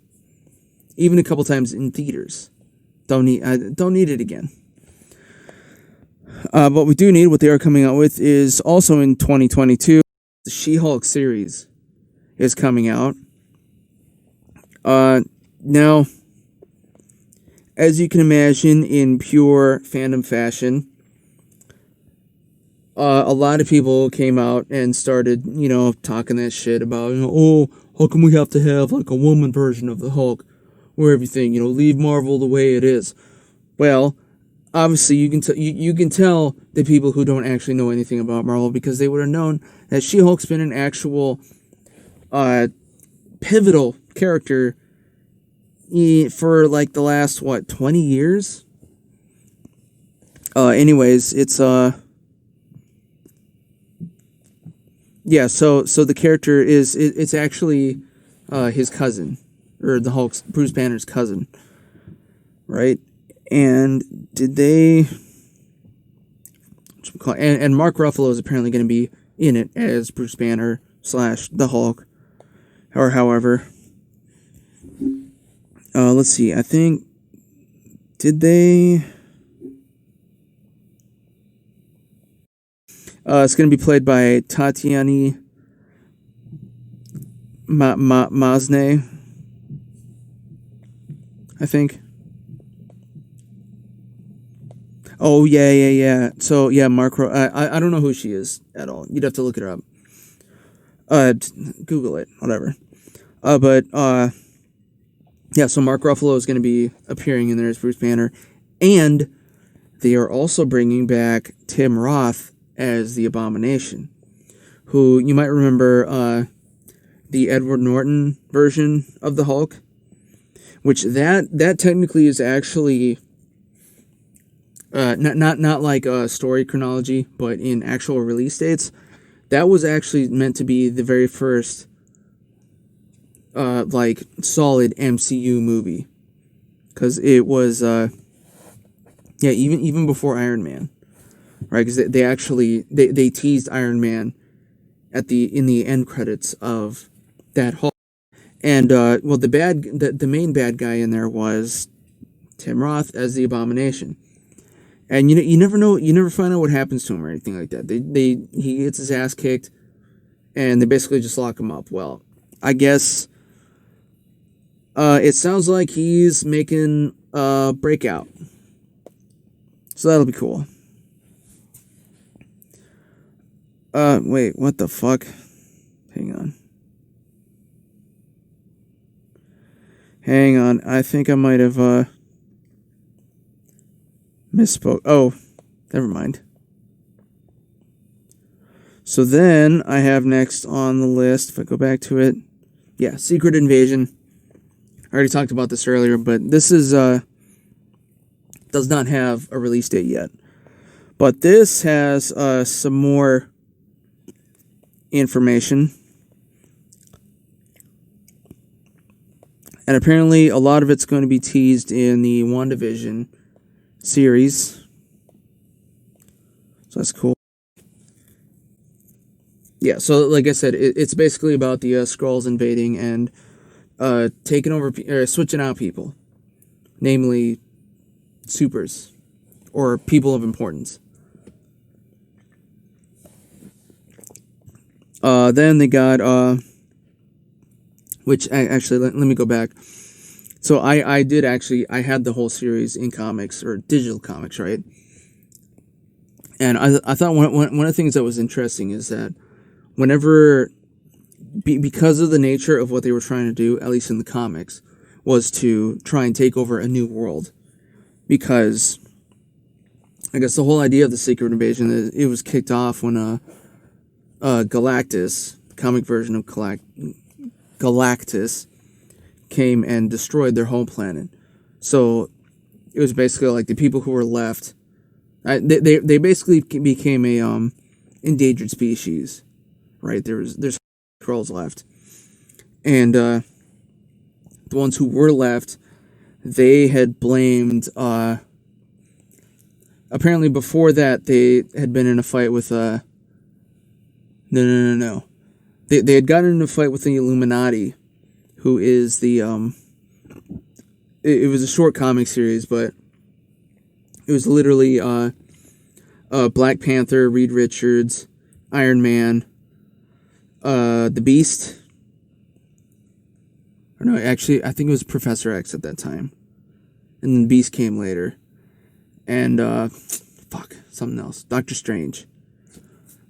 even a couple times in theaters. Don't need it again. What we do need, what they are coming out with, is also in 2022. The She-Hulk series is coming out. Now, as you can imagine, in pure fandom fashion, a lot of people came out and started, talking that shit about, how come we have to have like a woman version of the Hulk, where everything, leave Marvel the way it is. Well, obviously you can tell the people who don't actually know anything about Marvel, because they would have known that She-Hulk's been an actual pivotal character for like the last 20 years. Anyways, it's yeah, so the character it's actually his cousin, or the Hulk's, Bruce Banner's cousin, right? And did they? And Mark Ruffalo is apparently going to be in it as Bruce Banner / the Hulk, or however. Let's see. I think, did they? It's going to be played by Tatiana Maslany, I think. Oh, yeah. So, yeah, I don't know who she is at all. You'd have to look it up. Google it, whatever. Yeah, so Mark Ruffalo is going to be appearing in there as Bruce Banner. And they are also bringing back Tim Roth as the Abomination, who you might remember the Edward Norton version of the Hulk, which that technically is actually not like story chronology, but in actual release dates, that was actually meant to be the very first like solid MCU movie, because it was even before Iron Man, right? Because they actually they teased Iron Man in the end credits of that whole, and well, the main bad guy in there was Tim Roth as the Abomination. And you never know, you never find out what happens to him or anything like that. He gets his ass kicked, and they basically just lock him up. Well, I guess it sounds like he's making a breakout, so that'll be cool. Wait, what the fuck? Hang on. I think I might have misspoke. Oh, never mind. So then I have next on the list, if I go back to it, yeah, Secret Invasion. I already talked about this earlier, but this is does not have a release date yet. But this has some more information. And apparently a lot of it's going to be teased in the WandaVision series. So that's cool. Yeah, so like I said, it's basically about the Skrulls invading and taking over, switching out people. Namely, supers. Or people of importance. Then they got, which, actually, let me go back. So I had the whole series in comics, or digital comics, right? And I thought one of the things that was interesting is that whenever, because of the nature of what they were trying to do, at least in the comics, was to try and take over a new world. Because I guess the whole idea of the Secret Invasion, it was kicked off when Galactus, the comic version of Galactus, came and destroyed their home planet. So it was basically like the people who were left, they basically became a endangered species, right? There's Skrulls left, and the ones who were left, they had blamed. Apparently, before that, they had been in a fight with No. They had gotten in a fight with the Illuminati, who is the It was a short comic series, but it was literally Black Panther, Reed Richards, Iron Man, the Beast. Or no, actually, I think it was Professor X at that time, and then Beast came later, and something else, Doctor Strange.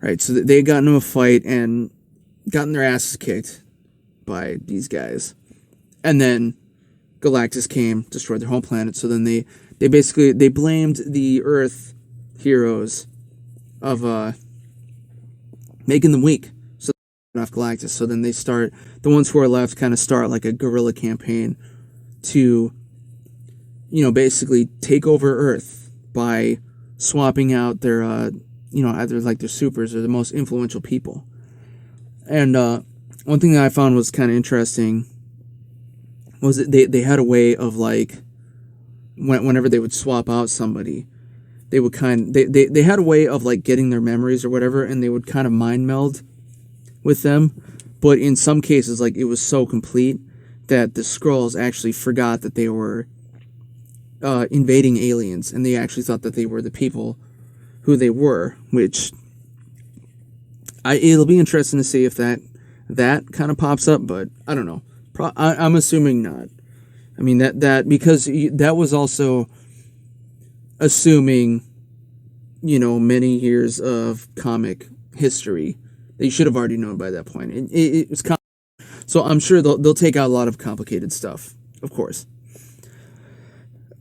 Right, so they had gotten in a fight and gotten their asses kicked by these guys. And then Galactus came, destroyed their home planet. So then they blamed the Earth heroes of making them weak. So they off Galactus. So then the ones who are left kind of start like a guerrilla campaign to, basically take over Earth by swapping out their either like their supers or the most influential people. And one thing that I found was kind of interesting was that they had a way of, like, whenever they would swap out somebody, they would they had a way of, like, getting their memories or whatever, and they would kind of mind meld with them. But in some cases, like, it was so complete that the Skrulls actually forgot that they were invading aliens, and they actually thought that they were the people who they were, which it'll be interesting to see if that kind of pops up, but I don't know. I'm assuming not. I mean, that because that was also assuming, many years of comic history that you should have already known by that point. It was so I'm sure they'll take out a lot of complicated stuff, of course.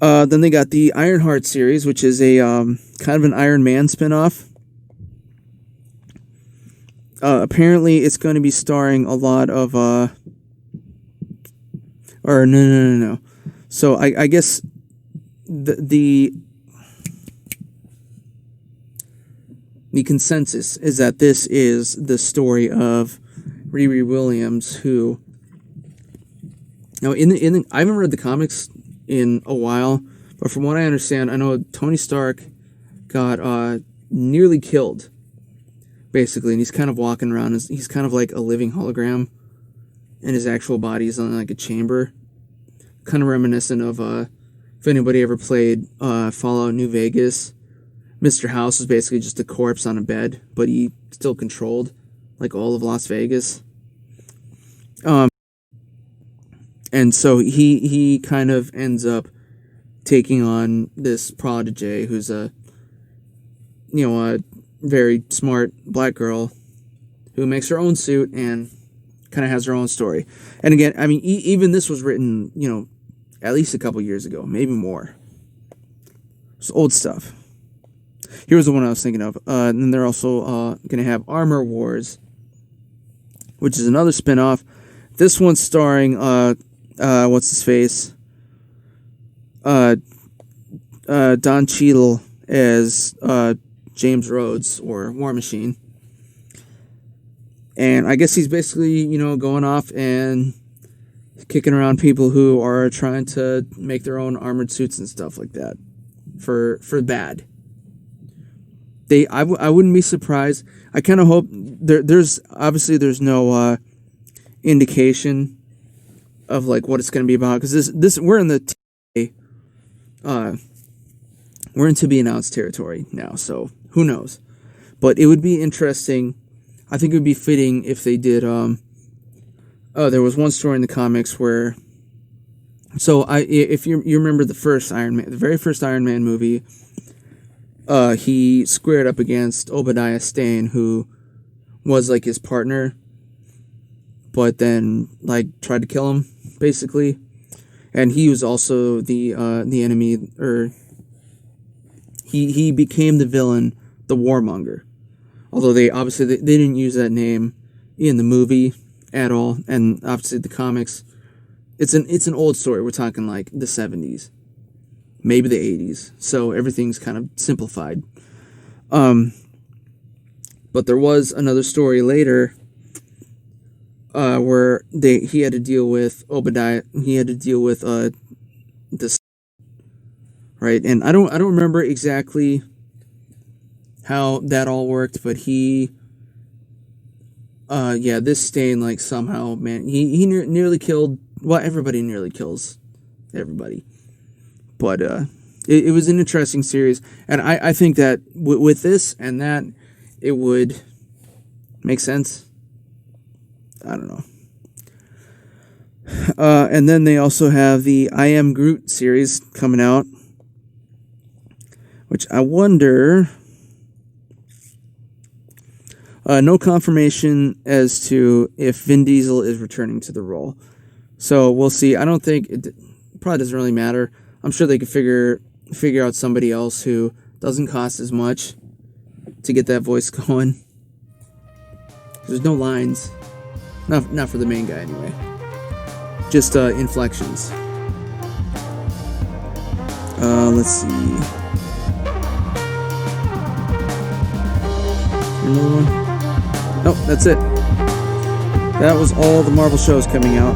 Then they got the Ironheart series, which is a kind of an Iron Man spinoff. Apparently, it's going to be starring a lot of no. So I guess the the consensus is that this is the story of Riri Williams, who, now I haven't read the comics in a while, but from what I understand, I know Tony Stark got nearly killed, basically, and he's kind of walking around. He's kind of like a living hologram, and his actual body is in like a chamber, kind of reminiscent of if anybody ever played Fallout New Vegas. Mr. House is basically just a corpse on a bed, but he still controlled like all of Las Vegas. And so he kind of ends up taking on this protege who's a very smart black girl who makes her own suit and kind of has her own story. And again, I mean, even this was written, at least a couple years ago, maybe more. It's old stuff. Here's the one I was thinking of. And then they're also going to have Armor Wars, which is another spin-off. This one's starring, what's his face? Don Cheadle as James Rhodes, or War Machine. And I guess he's basically, going off and kicking around people who are trying to make their own armored suits and stuff like that for bad. I wouldn't be surprised. I kind of hope there's no indication of like what it's going to be about, because this we're in the we're in to be announced territory now, so who knows? But it would be interesting. I think it would be fitting if they did. There was one story in the comics where, if you remember the very first Iron Man movie. He squared up against Obadiah Stane, who was like his partner, but then like tried to kill him, basically. And he was also the enemy, or he became the villain, the Warmonger. Although they didn't use that name in the movie at all, and obviously the comics, it's an old story. We're talking like the 70s. Maybe the 80s, so everything's kind of simplified. But there was another story later where he had to deal with Obadiah. He had to deal with this, right? And I don't remember exactly how that all worked, but this Stain, like, somehow, man, he nearly killed. Well, everybody nearly kills everybody. But it was an interesting series, and I think that with this and that, it would make sense. I don't know. And then they also have the I Am Groot series coming out, which I wonder. No confirmation as to if Vin Diesel is returning to the role, so we'll see. I don't think it probably doesn't really matter. I'm sure they could figure out somebody else who doesn't cost as much to get that voice going. There's no lines. Not for the main guy, anyway. Just inflections. Let's see. Another one? Nope, that's it. That was all the Marvel shows coming out.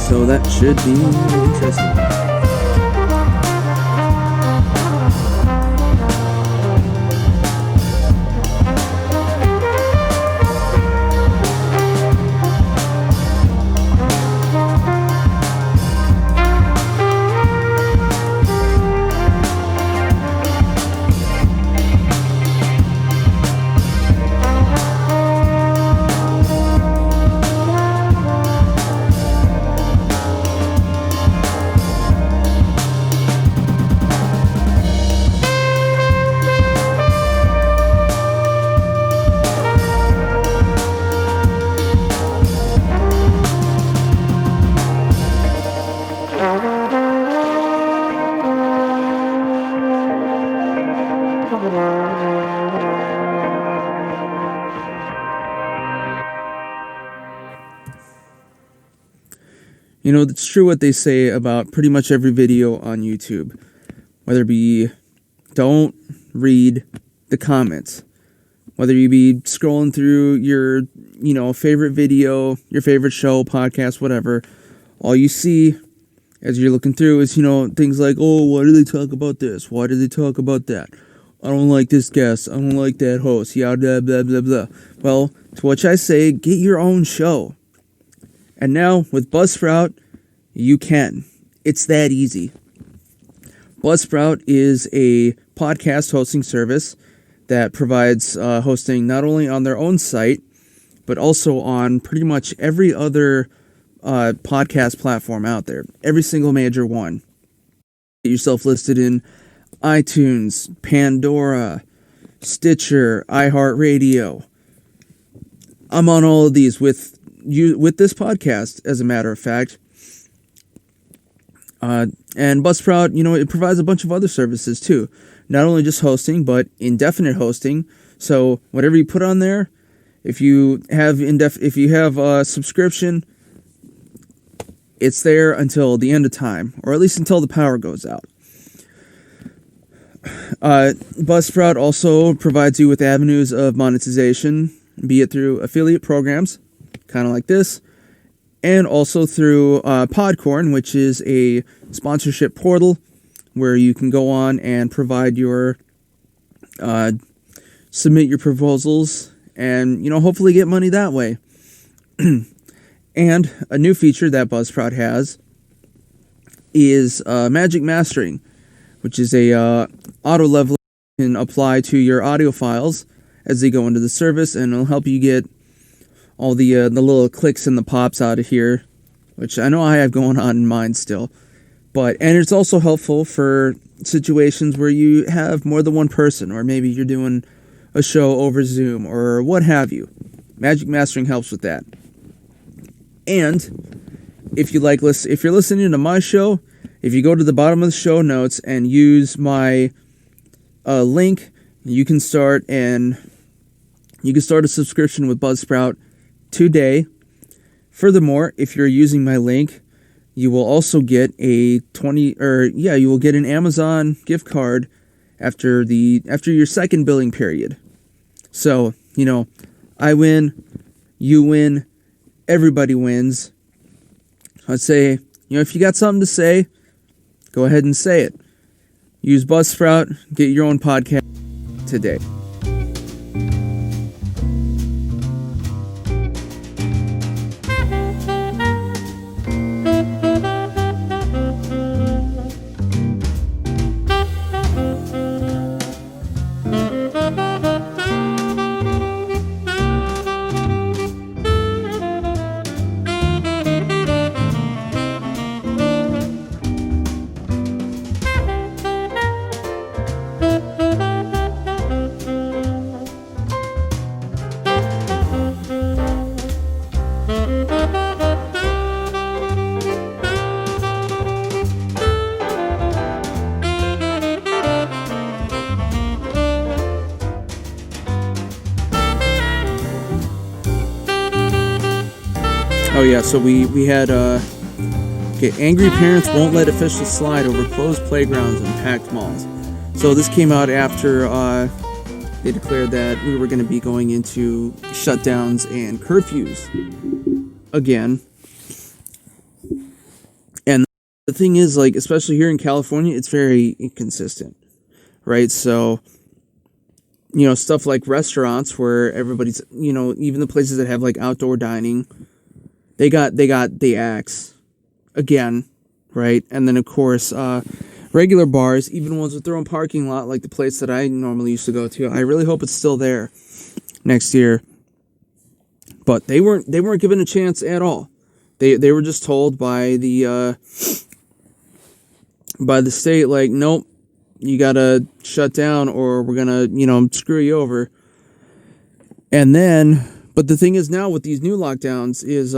So that should be interesting. You know, it's true what they say about pretty much every video on YouTube. Whether it be don't read, don't listen, don't watch. the comments. Whether you be scrolling through your, favorite video, your favorite show, podcast, whatever, all you see as you're looking through is, things like, oh, why do they talk about this? Why do they talk about that? I don't like this guest. I don't like that host. Yeah, blah, blah, blah, blah. Well, to which I say, get your own show. And now, with Buzzsprout, you can. It's that easy. Buzzsprout is a podcast hosting service that provides hosting not only on their own site, but also on pretty much every other podcast platform out there. Every single major one. Get yourself listed in iTunes, Pandora, Stitcher, iHeartRadio. I'm on all of these with this podcast, as a matter of fact. And Buzzsprout, it provides a bunch of other services too. Not only just hosting, but indefinite hosting. So whatever you put on there, if you have a subscription, it's there until the end of time, or at least until the power goes out. Buzzsprout also provides you with avenues of monetization, be it through affiliate programs, kind of like this, and also through Podcorn, which is a sponsorship portal where you can go on and provide your submit your proposals and hopefully get money that way. And a new feature that Buzzsprout has is magic mastering, which is a auto leveling you can apply to your audio files as they go into the service, and it'll help you get all the little clicks and the pops out of here, which I know I have going on in mine still. And it's also helpful for situations where you have more than one person, or maybe you're doing a show over Zoom or what have you. Magic mastering helps with that. And if you're listening to my show, if you go to the bottom of the show notes and use my link, you can start a subscription with Buzzsprout today. Furthermore, if you're using my link, you will also get you will get an Amazon gift card after your second billing period. So, I win, you win, everybody wins. I'd say, if you got something to say, go ahead and say it. Use Buzzsprout, get your own podcast today. Oh yeah, so we had angry parents won't let officials slide over closed playgrounds and packed malls. So this came out after they declared that we were going to be going into shutdowns and curfews again. And the thing is, especially here in California, it's very inconsistent, right? So, stuff like restaurants where everybody's, even the places that have outdoor dining, they got the axe again, right? And then of course, regular bars, even ones with their own parking lot, like the place that I normally used to go to. I really hope it's still there next year. But they weren't given a chance at all. They were just told by the state, nope, you gotta shut down or we're gonna, screw you over. And then, but the thing is now with these new lockdowns is,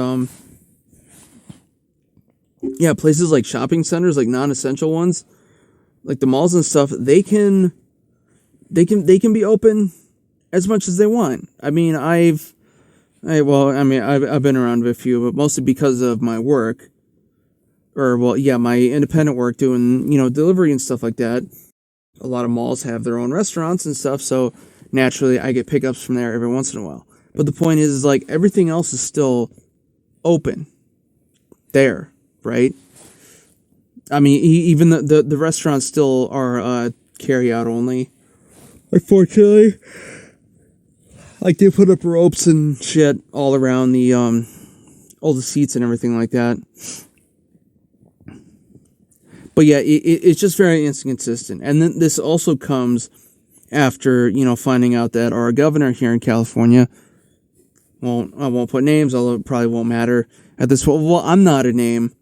places like shopping centers, non-essential ones, like the malls and stuff, they can be open as much as they want. I mean, I've been around a few, but mostly because of my work, my independent work doing, delivery and stuff like that. a lot of malls have their own restaurants and stuff, so naturally I get pickups from there every once in a while. But the point is like, everything else is still open there, right? I mean, even the restaurants still are carry out only. Unfortunately, like they put up ropes and shit all around the all the seats and everything like that. But yeah, it's just very inconsistent. And then this also comes after, finding out that our governor here in California, I won't put names, although it probably won't matter at this point. Well, I'm not a name,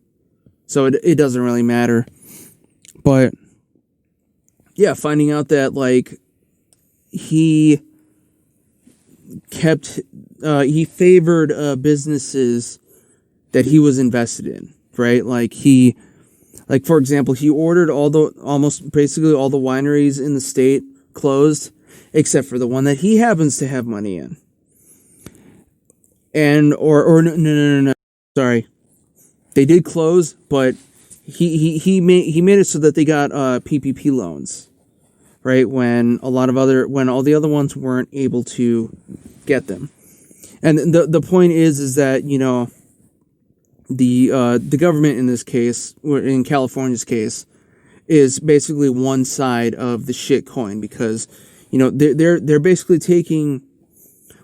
so it doesn't really matter. But yeah, finding out that like he favored businesses that he was invested in, right? Like for example, he ordered almost basically all the wineries in the state closed, except for the one that he happens to have money in. And no, sorry, they did close, but he made it so that they got PPP loans, right? When all the other ones weren't able to get them. And the point is that the government in this case, or in California's case, is basically one side of the shit coin, because they're basically taking,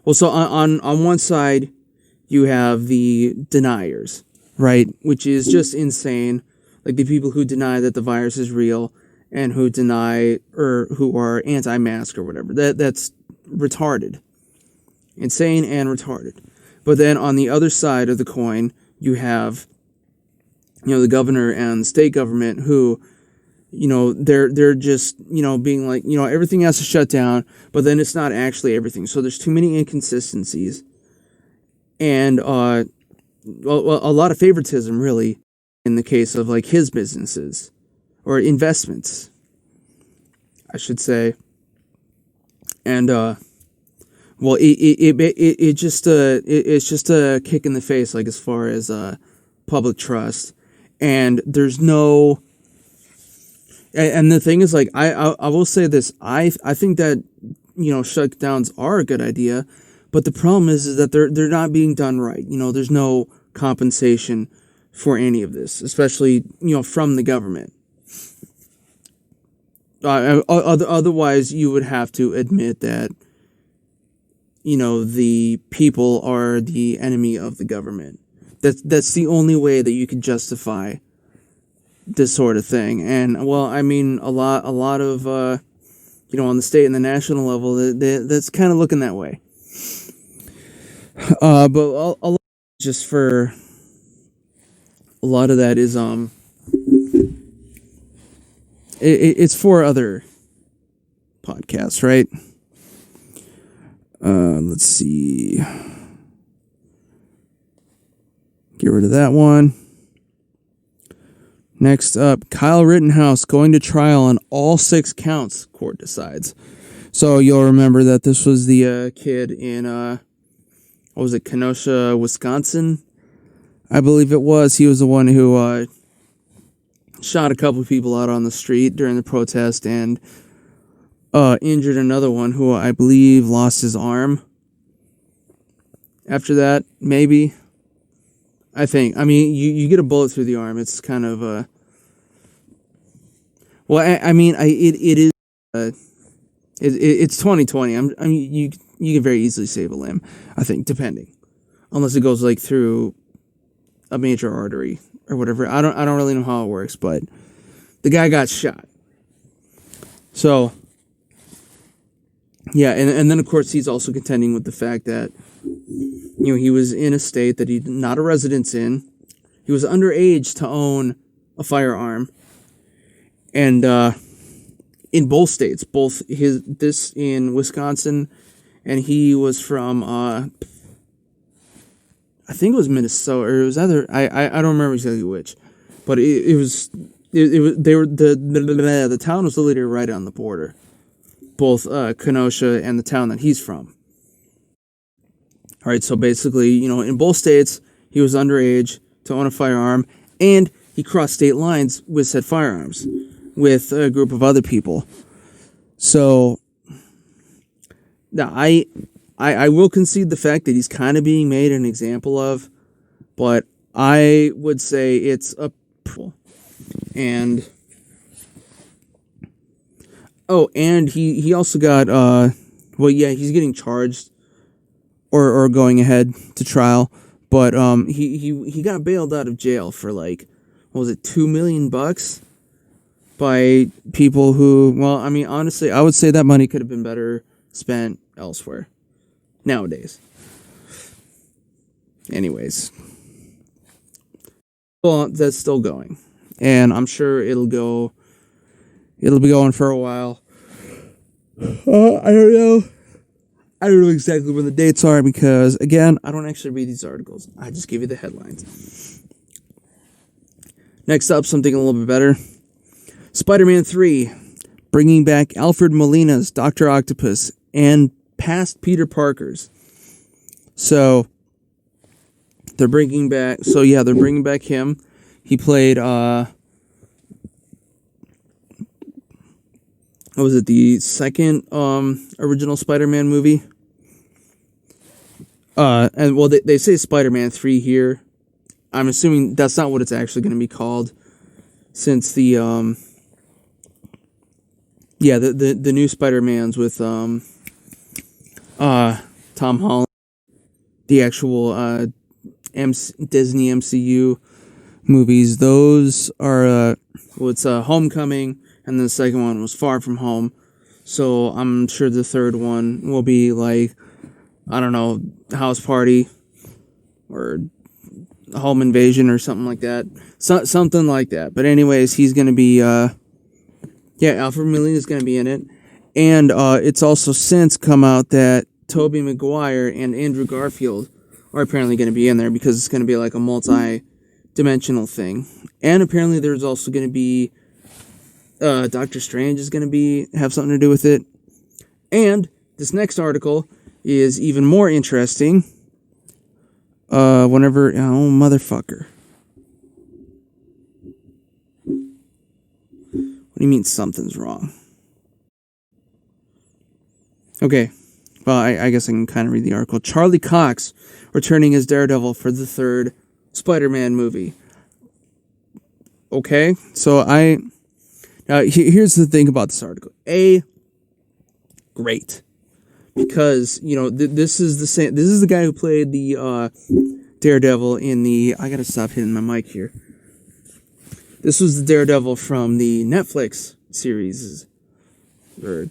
well, so on one side you have the deniers, right, which is just insane, like the people who deny that the virus is real and who deny or who are anti-mask or whatever. That's retarded, insane and retarded. But then on the other side of the coin, you have, the governor and the state government who, they're just, being like, everything has to shut down, but then it's not actually everything. So there's too many inconsistencies and a lot of favoritism, really, in the case of like his businesses or investments, I should say. And well, it's just a kick in the face, like as far as public trust, and there's no. And the thing is, like, I will say this, I think that shutdowns are a good idea, but the problem is that they're not being done right. There's no compensation for any of this, especially from the government. Otherwise, you would have to admit that the people are the enemy of the government. That's the only way that you can justify this sort of thing. And well, I mean, a lot of on the state and the national level, that's kind of looking that way. But a lot, just for a lot of that is it's for other podcasts, right? Let's see. Get rid of that one. Next up, Kyle Rittenhouse going to trial on all 6 counts, court decides. So you'll remember that this was the kid in, Kenosha, Wisconsin? I believe it was. He was the one who shot a couple of people out on the street during the protest and injured another one who I believe lost his arm. After that, maybe. I think. I mean, you get a bullet through the arm. It's kind of it is. It's 2020. I mean, you can very easily save a limb. I think, depending, unless it goes like through a major artery or whatever. I don't really know how it works, but the guy got shot. So yeah, and then of course he's also contending with the fact that he was in a state that he's not a resident in. He was underage to own a firearm, and in both states, this in Wisconsin, and he was from I think it was Minnesota, or it was either I don't remember exactly which, but the town was literally right on the border, both Kenosha and the town that he's from. All right, so basically, in both states, he was underage to own a firearm, and he crossed state lines with said firearms with a group of other people. So now I will concede the fact that he's kind of being made an example of, but I would say it's a and and he also got he's getting charged or going ahead to trial, but he got bailed out of jail for like, what was it, $2 million by people who, well, I mean, honestly, I would say that money could have been better spent elsewhere nowadays. Anyways, well, that's still going, and I'm sure it'll be going for a while. I don't know. I don't know exactly when the dates are because, again, I don't actually read these articles. I just give you the headlines. Next up, something a little bit better. Spider-Man 3, bringing back Alfred Molina's Dr. Octopus and past Peter Parker's. So, they're bringing back him. He played, what was it, the second original Spider-Man movie? And well, they say Spider-Man 3 here. I'm assuming that's not what it's actually going to be called, since the new Spider-Mans with Tom Holland, the actual Disney MCU movies. Those are Homecoming, and then the second one was Far From Home. So I'm sure the third one will be like, I don't know, House Party or Home Invasion or something like that. Something like that. But anyways, he's going to be, Alfred Molina is going to be in it. And it's also since come out that Tobey Maguire and Andrew Garfield are apparently going to be in there because it's going to be like a multi-dimensional thing. And apparently there's also going to be Doctor Strange is going to have something to do with it. And this next article is even more interesting. Motherfucker. What do you mean something's wrong? Okay. Well, I guess I can kind of read the article. Charlie Cox returning as Daredevil for the third Spider-Man movie. Okay, so here's the thing about this article. Great. Because, this is the same. This is the guy who played the Daredevil in the... I gotta stop hitting my mic here. This was the Daredevil from the Netflix series. Or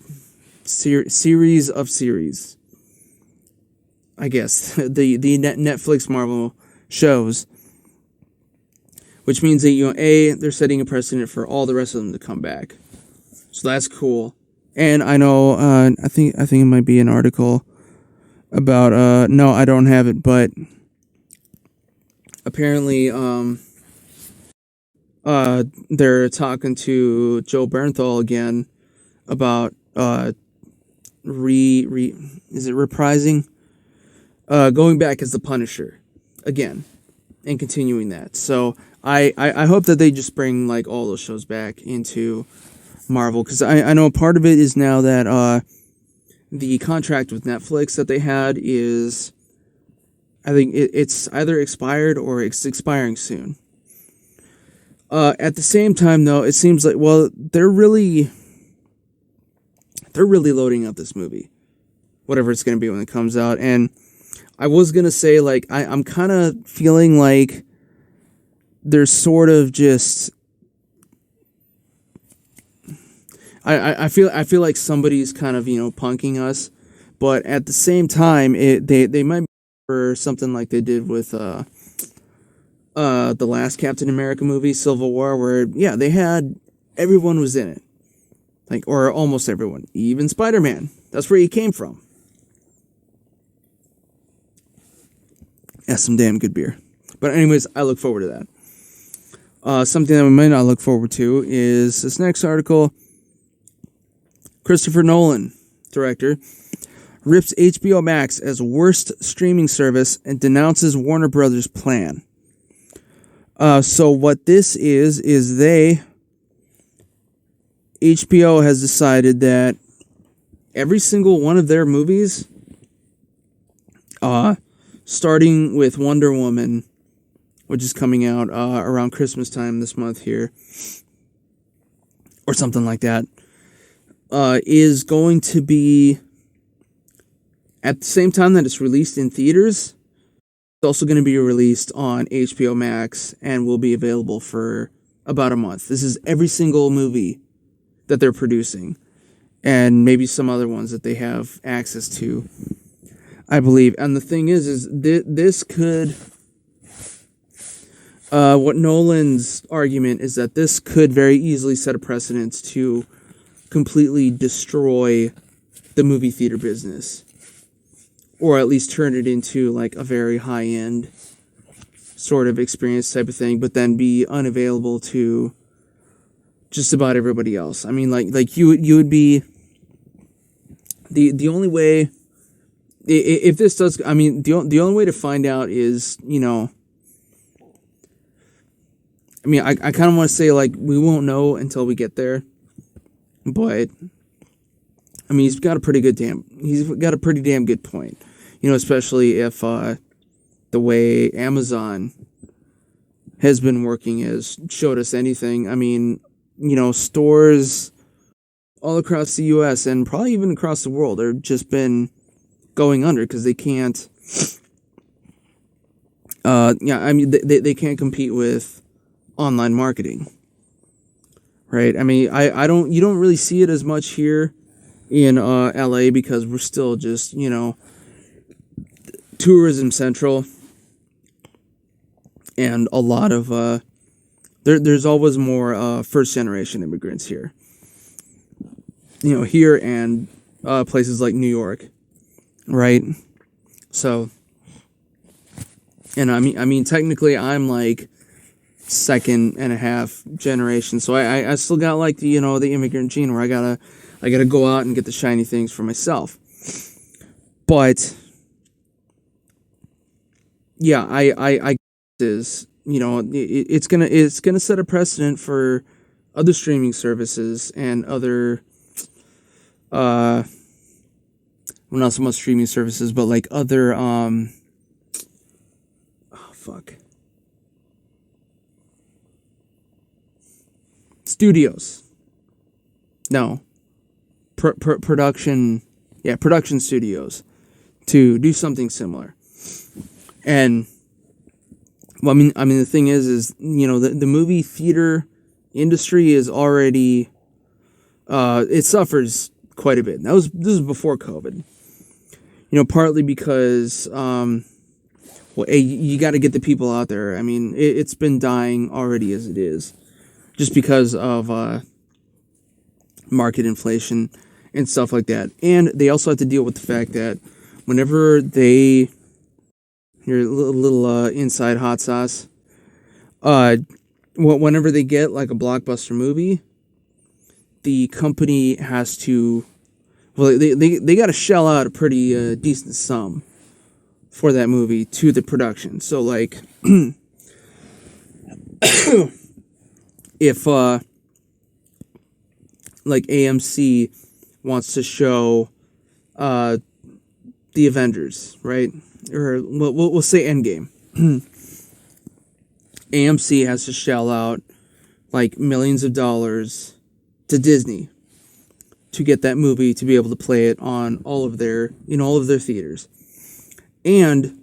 series of series. I guess. the Netflix Marvel shows. Which means that, they're setting a precedent for all the rest of them to come back. So that's cool. And I know, I think it might be an article about, no, I don't have it, but apparently, they're talking to Joe Bernthal again about, is it reprising? Going back as the Punisher again and continuing that. So I hope that they just bring like all those shows back into Marvel, because I know part of it is now that the contract with Netflix that they had is, I think it's either expired or it's expiring soon. At the same time, though, it seems like, well, they're really loading up this movie, whatever it's going to be when it comes out. And I was going to say, like, I'm kind of feeling like they're sort of just... I feel like somebody's kind of, punking us, but at the same time, they might be for something like they did with the last Captain America movie, Civil War, where they had everyone was in it, like, or almost everyone, even Spider-Man. That's where he came from. That's some damn good beer. But anyways, I look forward to that. Something that we might not look forward to is this next article. Christopher Nolan, director, rips HBO Max as worst streaming service and denounces Warner Brothers' plan. So what this is HBO has decided that every single one of their movies, starting with Wonder Woman, which is coming out around Christmas time this month here, or something like that, is going to be, at the same time that it's released in theaters, it's also going to be released on hbomax and will be available for about a month. This is every single movie that they're producing, and maybe some other ones that they have access to, I believe. And the thing is this could... what Nolan's argument is that this could very easily set a precedent to completely destroy the movie theater business, or at least turn it into like a very high-end sort of experience type of thing, but then be unavailable to just about everybody else. I mean, like you would be the only way, if this does, I mean, the only way to find out is, you know, I mean, I kind of want to say, like, we won't know until we get there, but, I mean, he's got a pretty damn good point, you know, especially if, the way Amazon has been working has showed us anything. I mean, you know, stores all across the U.S. and probably even across the world are just been going under because they can't, I mean, they can't compete with online marketing, right? I mean, you don't really see it as much here in LA because we're still just, you know, tourism central, and a lot of there's always more first generation immigrants here, you know, here and places like New York, right? So, and I mean technically I'm like second and a half generation, so I still got like the, you know, the immigrant gene where I gotta go out and get the shiny things for myself. But yeah, I is, you know, it's gonna set a precedent for other streaming services and other well, not so much streaming services, but like other studios. No. Production studios to do something similar. And well, I mean the thing is you know, the movie theater industry is already it suffers quite a bit. This is before COVID. You know, partly because well, you got to get the people out there. I mean, it's been dying already as it is, just because of market inflation and stuff like that. And they also have to deal with the fact that whenever they, your little inside hot sauce, whenever they get like a blockbuster movie, the company has to, well, they got to shell out a pretty decent sum for that movie to the production. So like, if like AMC wants to show the Avengers, right? Or we'll say Endgame. AMC has to shell out like millions of dollars to Disney to get that movie to be able to play it on all of their theaters. And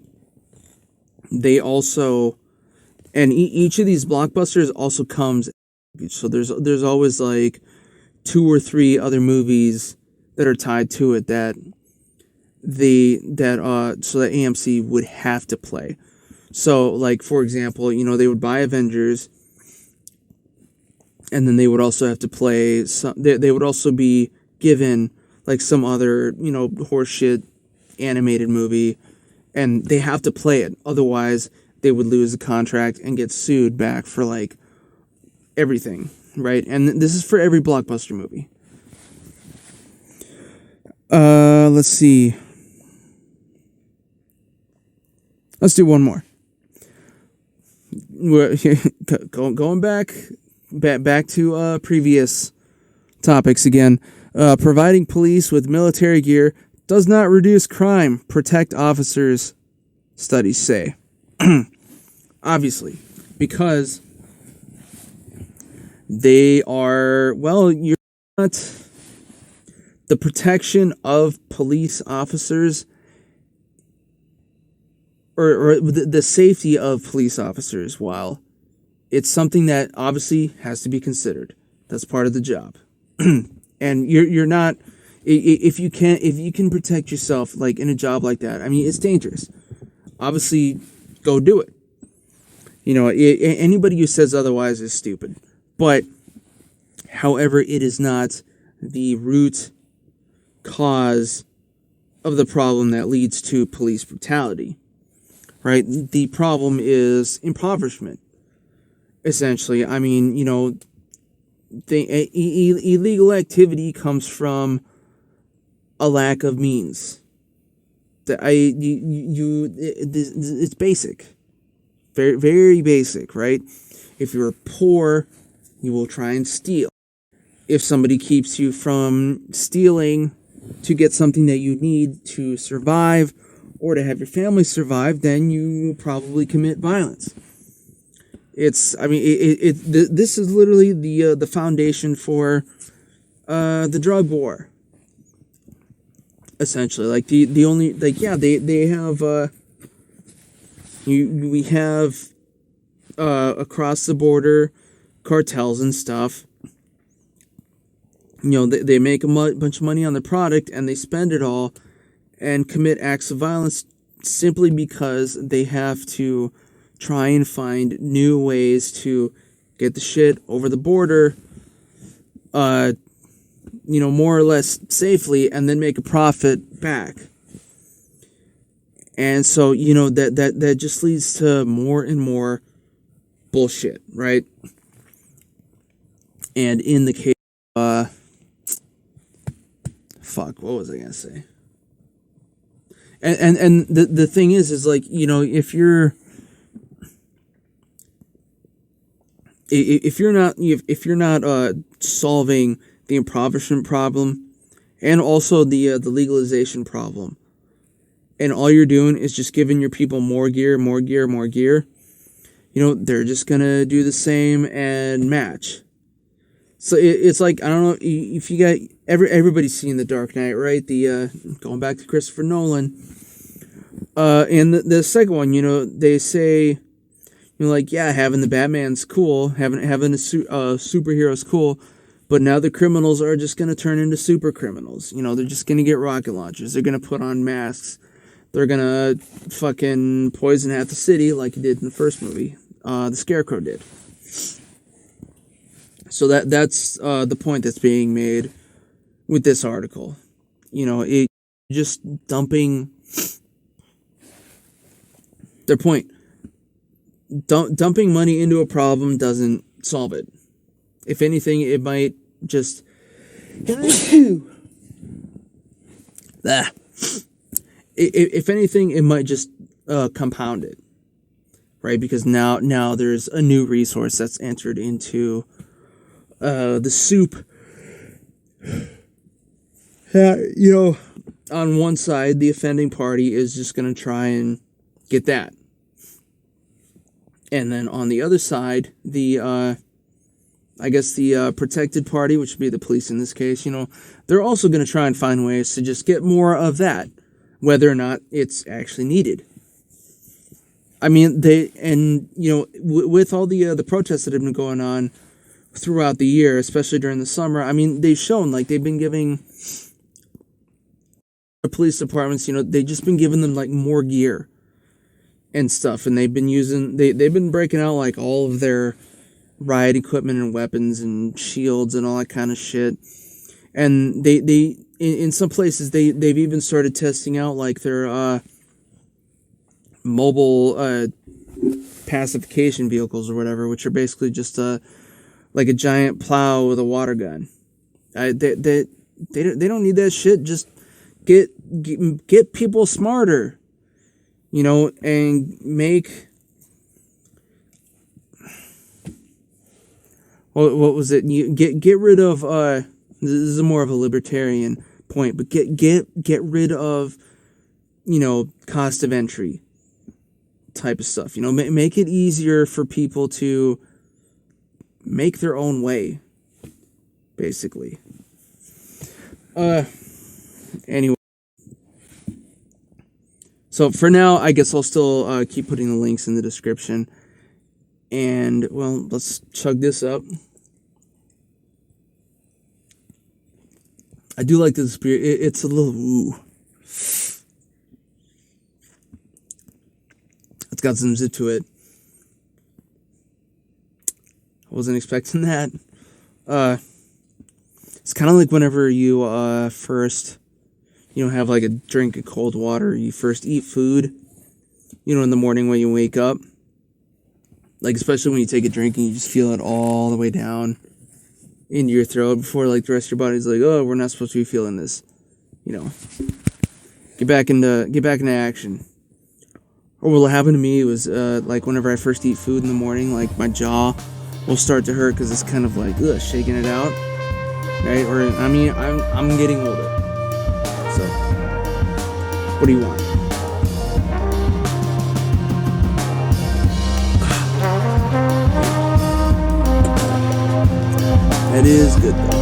they also, and each of these blockbusters also comes, so there's always like 2 or 3 other movies that are tied to it that so that AMC would have to play. So like, for example, you know, they would buy Avengers, and then they would also have to play some, they would also be given like some other, you know, horseshit animated movie, and they have to play it, otherwise they would lose the contract and get sued back for like everything, right? And this is for every blockbuster movie. Let's see. Let's do one more. We're going back to previous topics again. Providing police with military gear does not reduce crime, protect officers, studies say. Obviously, because they are, well, you're not, the protection of police officers or the safety of police officers, while it's something that obviously has to be considered. That's part of the job. And you're not, if you can protect yourself like in a job like that, I mean, it's dangerous. Obviously, go do it. You know, anybody who says otherwise is stupid. But, however, it is not the root cause of the problem that leads to police brutality, right? The problem is impoverishment, essentially. I mean, you know, the illegal activity comes from a lack of means. It's basic, very, very basic, right? If you're poor, you will try and steal. If somebody keeps you from stealing to get something that you need to survive or to have your family survive, then you will probably commit violence. This is literally the foundation for the drug war. Essentially, like the only, like, yeah, they have we have across the border cartels and stuff. You know, they make a bunch of money on the product and they spend it all and commit acts of violence simply because they have to try and find new ways to get the shit over the border, you know, more or less safely, and then make a profit back. And so, you know, that just leads to more and more bullshit, right? And in the case what was I gonna say? And the thing is like, you know, if you're not solving the impoverishment problem and also the legalization problem, and all you're doing is just giving your people more gear, you know, they're just gonna do the same and match. So it's like, I don't know if you got everybody's seen The Dark Knight, right? The going back to Christopher Nolan. And the second one, you know, they say, you know, like, yeah, having the Batman's cool, having a superhero's cool, but now the criminals are just gonna turn into super criminals. You know, they're just gonna get rocket launchers. They're gonna put on masks. They're gonna fucking poison half the city like he did in the first movie. The Scarecrow did. So that's the point that's being made with this article. You know, it just dumping their point. Dumping money into a problem doesn't solve it. If anything, it might just if anything, it might just compound it, right? Because now there's a new resource that's entered into the soup. You know, on one side, the offending party is just going to try and get that. And then on the other side, the protected party, which would be the police in this case, you know, they're also going to try and find ways to just get more of that, whether or not it's actually needed. I mean, with all the protests that have been going on throughout the year, especially during the summer, I mean, they've shown, like, they've been giving the police departments, you know, they've just been giving them, like, more gear and stuff, and they've been breaking out, like, all of their riot equipment and weapons and shields and all that kind of shit. And they in some places, they've even started testing out, like, their mobile pacification vehicles or whatever, which are basically just like a giant plow with a water gun. They don't need that shit. Just get people smarter, you know, and make, what was it? You get rid of This is more of a libertarian point, but get rid of, cost of entry type of stuff. Make it easier for people to make their own way, basically. Anyway. So for now, I guess I'll still keep putting the links in the description. And, well, let's chug this up. I do like this beer. It's a little, ooh. It's got some zip to it. I wasn't expecting that. It's kind of like whenever you first, have like a drink of cold water. You first eat food, in the morning when you wake up. Like, especially when you take a drink and you just feel it all the way down into your throat before, like, the rest of your body's like, oh, we're not supposed to be feeling this. Get back into action. Or what happened to me was, like, whenever I first eat food in the morning, like, my jaw will start to hurt because it's kind of like, shaking it out. Right? Or, I'm getting older. So, what do you want? That is good, though.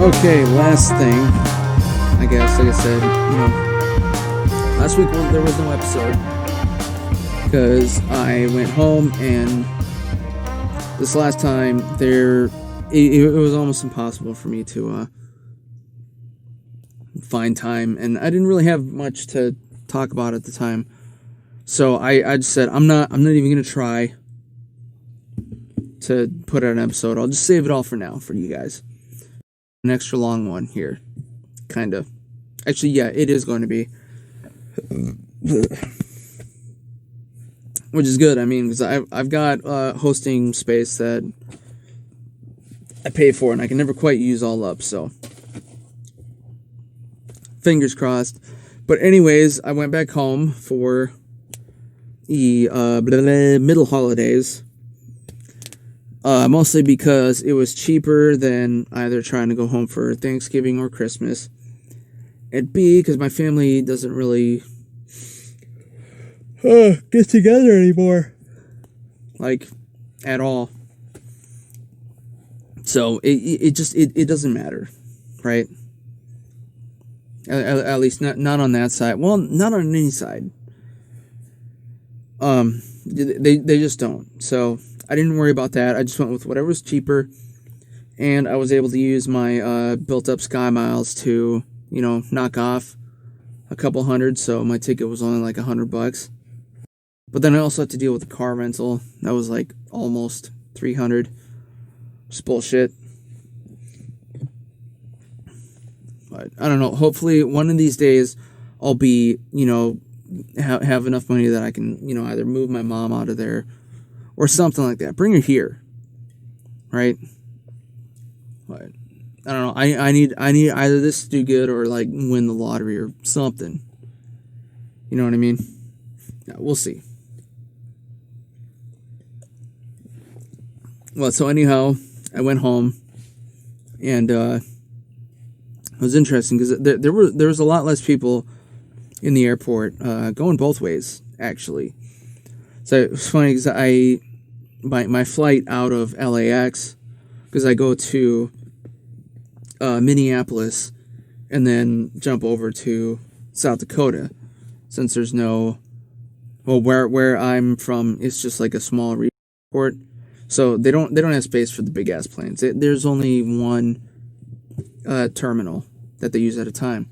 Okay, last thing, I guess, like I said, last week there was no episode because I went home, and this last time it was almost impossible for me to find time, and I didn't really have much to talk about at the time, so I just said I'm not even gonna try to put out an episode. I'll just save it all for now for you guys. An extra long one here, kind of. Actually, yeah, it is going to be. Which is good, because I've got hosting space that I pay for, and I can never quite use all up, so. Fingers crossed. But anyways, I went back home for the middle holidays. Mostly because it was cheaper than either trying to go home for Thanksgiving or Christmas. And B, because my family doesn't really get together anymore. Like, at all. So, it doesn't matter, right? At least not on that side. Well, not on any side. They just don't. So, I didn't worry about that. I just went with whatever was cheaper, and I was able to use my built-up Sky Miles to, knock off a couple hundred, so my ticket was only like $100. But then I also had to deal with the car rental. That was like almost $300. Just bullshit. But I don't know. Hopefully, one of these days, I'll be, have enough money that I can, either move my mom out of there or something like that. Bring her here, right? But I don't know. I need either this to do good or like win the lottery or something. You know what I mean? Yeah, we'll see. Well, so anyhow, I went home, and it was interesting because there was a lot less people in the airport, going both ways actually. So it was funny because my flight out of LAX, because I go to Minneapolis and then jump over to South Dakota, since there's no, well, where I'm from, it's just like a small airport, So they don't have space for the big ass planes. There's only one terminal that they use at a time.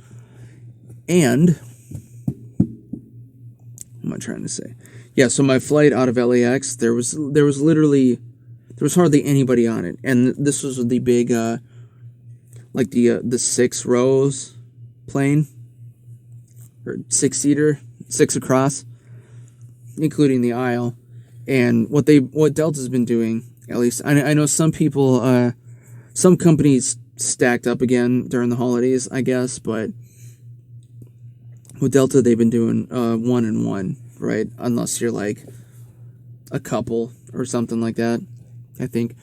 And what am I trying to say? Yeah, so my flight out of LAX, there was hardly anybody on it, and this was the big like the 6 rows plane, or 6-seater, 6 across, including the aisle. And what Delta's been doing, at least I know some people, some companies stacked up again during the holidays, I guess, but with Delta they've been doing 1 and 1, right? Unless you're like a couple or something like that, I think.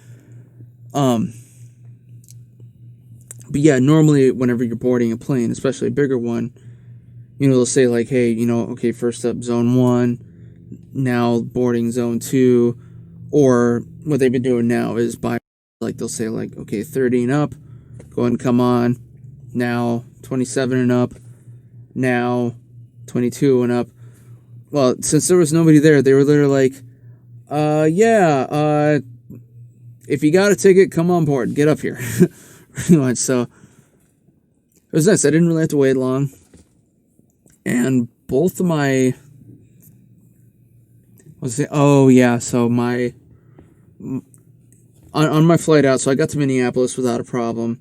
But yeah, normally whenever you're boarding a plane, especially a bigger one, you know, they'll say like, hey, you know, okay, first up zone 1, now boarding zone 2, or what they've been doing now is like they'll say like, okay, 30 and up, go ahead and come on, now 27 and up, now 22 and up. Well, since there was nobody there, they were literally like, if you got a ticket, come on board, get up here. Pretty much. So it was nice. I didn't really have to wait long. And both of my... so my... On my flight out, so I got to Minneapolis without a problem.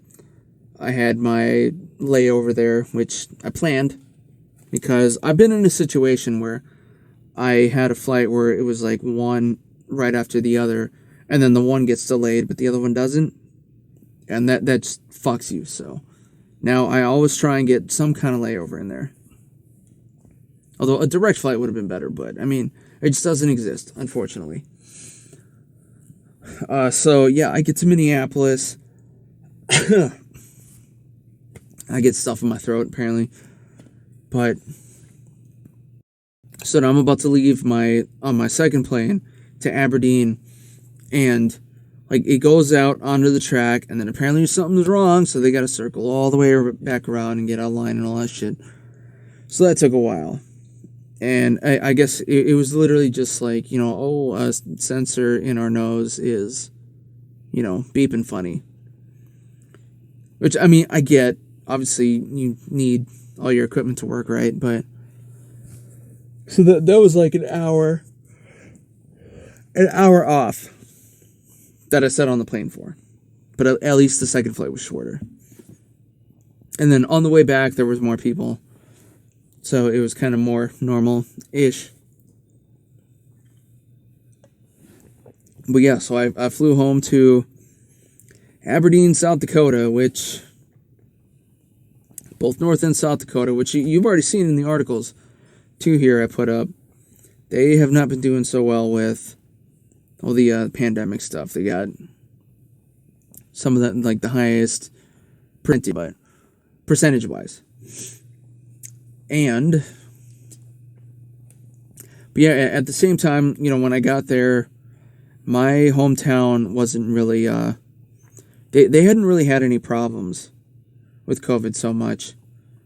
I had my layover there, which I planned, because I've been in a situation where I had a flight where it was like one right after the other, and then the one gets delayed, but the other one doesn't, and that just fucks you. So now I always try and get some kind of layover in there. Although a direct flight would have been better, but I mean, it just doesn't exist, unfortunately. So yeah, I get to Minneapolis. I get stuff in my throat, apparently. But so now I'm about to leave on my second plane to Aberdeen, and like it goes out onto the track, and then apparently something's wrong, so they got to circle all the way back around and get out of line and all that shit. So that took a while. And I guess it was literally just like, you know, a sensor in our nose is, you know, beeping funny. Which, I mean, I get. Obviously, you need all your equipment to work right, but... So that was like an hour off that I sat on the plane for. But at least the second flight was shorter. And then on the way back, there was more people. So it was kind of more normal-ish. But yeah, so I flew home to Aberdeen, South Dakota, which... both North and South Dakota, which you've already seen in the articles, too, here I put up. They have not been doing so well with all the pandemic stuff. They got some of that, like the highest but percentage-wise. But yeah, at the same time, you know, when I got there, my hometown wasn't really, they hadn't really had any problems with COVID so much.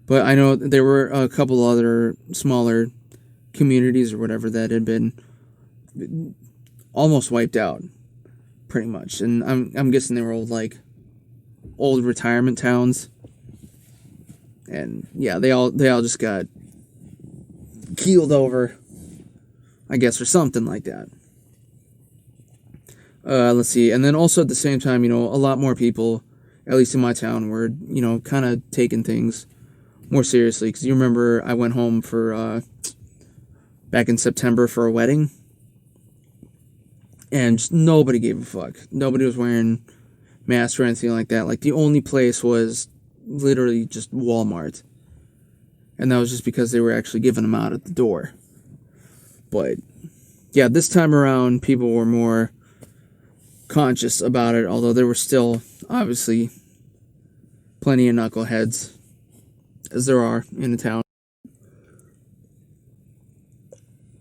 But I know there were a couple other smaller communities or whatever that had been almost wiped out, pretty much. And I'm guessing they were old retirement towns. And yeah, they all just got keeled over, I guess, or something like that. Let's see. And then also at the same time, you know, a lot more people, at least in my town, were, you know, kind of taking things more seriously. Because you remember I went home for, back in September for a wedding. And just nobody gave a fuck. Nobody was wearing masks or anything like that. Like, the only place was literally just Walmart. And that was just because they were actually giving them out at the door. But, yeah, this time around, people were more conscious about it. Although there were still, obviously, plenty of knuckleheads, as there are in the town. I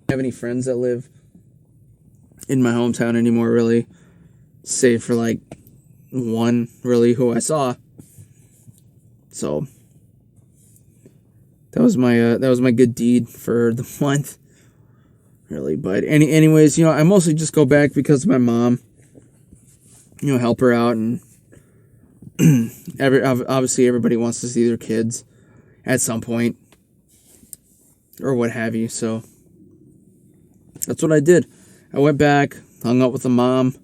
don't have any friends that live in my hometown anymore, really, save for like one, really, who I saw. So that was my good deed for the month, really. But anyways, you know, I mostly just go back because of my mom. help her out, and obviously everybody wants to see their kids at some point, or what have you, so that's what I did. I went back, hung out with the mom,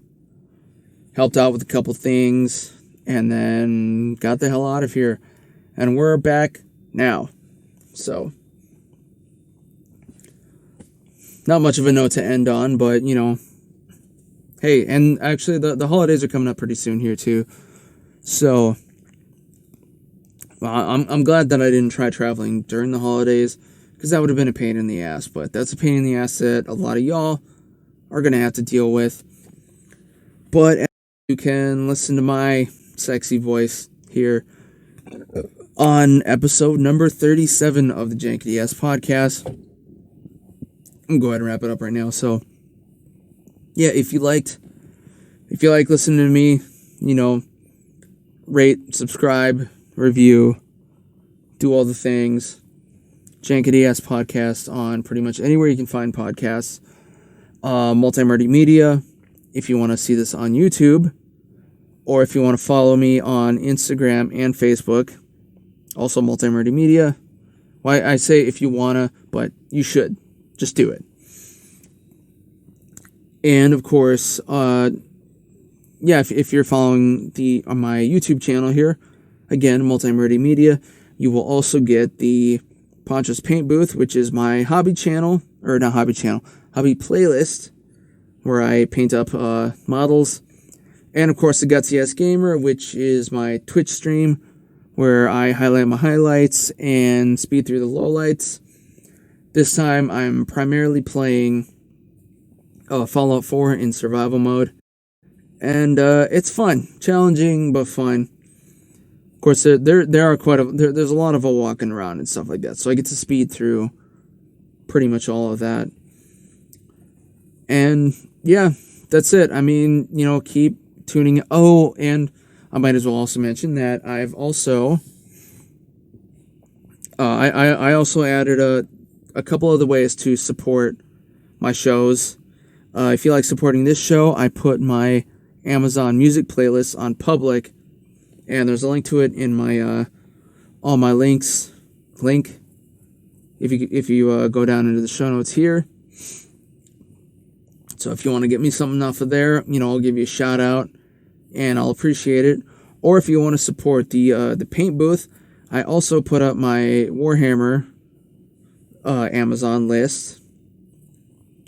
helped out with a couple things, and then got the hell out of here, and we're back now, so not much of a note to end on, but, hey, and actually the holidays are coming up pretty soon here too, so I'm glad that I didn't try traveling during the holidays, because that would have been a pain in the ass, but that's a pain in the ass that a lot of y'all are going to have to deal with, but you can listen to my sexy voice here on episode number 37 of the Jankity podcast. I'm going to go ahead and wrap it up right now. So, yeah, if you like listening to me, rate, subscribe, review, do all the things. Jankity podcast on pretty much anywhere you can find podcasts. Multi-Murdy Media, if you want to see this on YouTube, or if you want to follow me on Instagram and Facebook, also Multi-Murdy Media. Why I say if you want to, but you should. Just do it. And of course, if you're following my YouTube channel here, again, Multi-Murdy Media, you will also get the Poncho's Paint Booth, which is my hobby playlist, where I paint up models. And of course, the Gutsy Ass Gamer, which is my Twitch stream, where I highlight my highlights and speed through the lowlights. This time, I'm primarily playing Fallout 4 in survival mode. And it's fun. Challenging, but fun. Of course, there's a lot of walking around and stuff like that. So I get to speed through pretty much all of that. And yeah, that's it. I mean, keep tuning in. Oh, and I might as well also mention that I've also I also added a couple other ways to support my shows. If you like supporting this show, I put my Amazon Music playlist on public, and there's a link to it in my all my links link. If you go down into the show notes here. So if you want to get me something off of there, I'll give you a shout out, and I'll appreciate it. Or if you want to support the paint booth, I also put up my Warhammer Amazon list.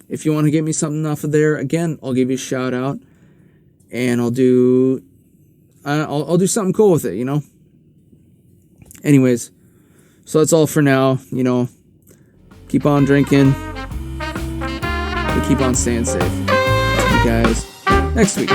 If you want to get me something off of there, again, I'll give you a shout out, and I'll do something cool with it, Anyways, so that's all for now. Keep on drinking, and keep on staying safe. See you guys next week.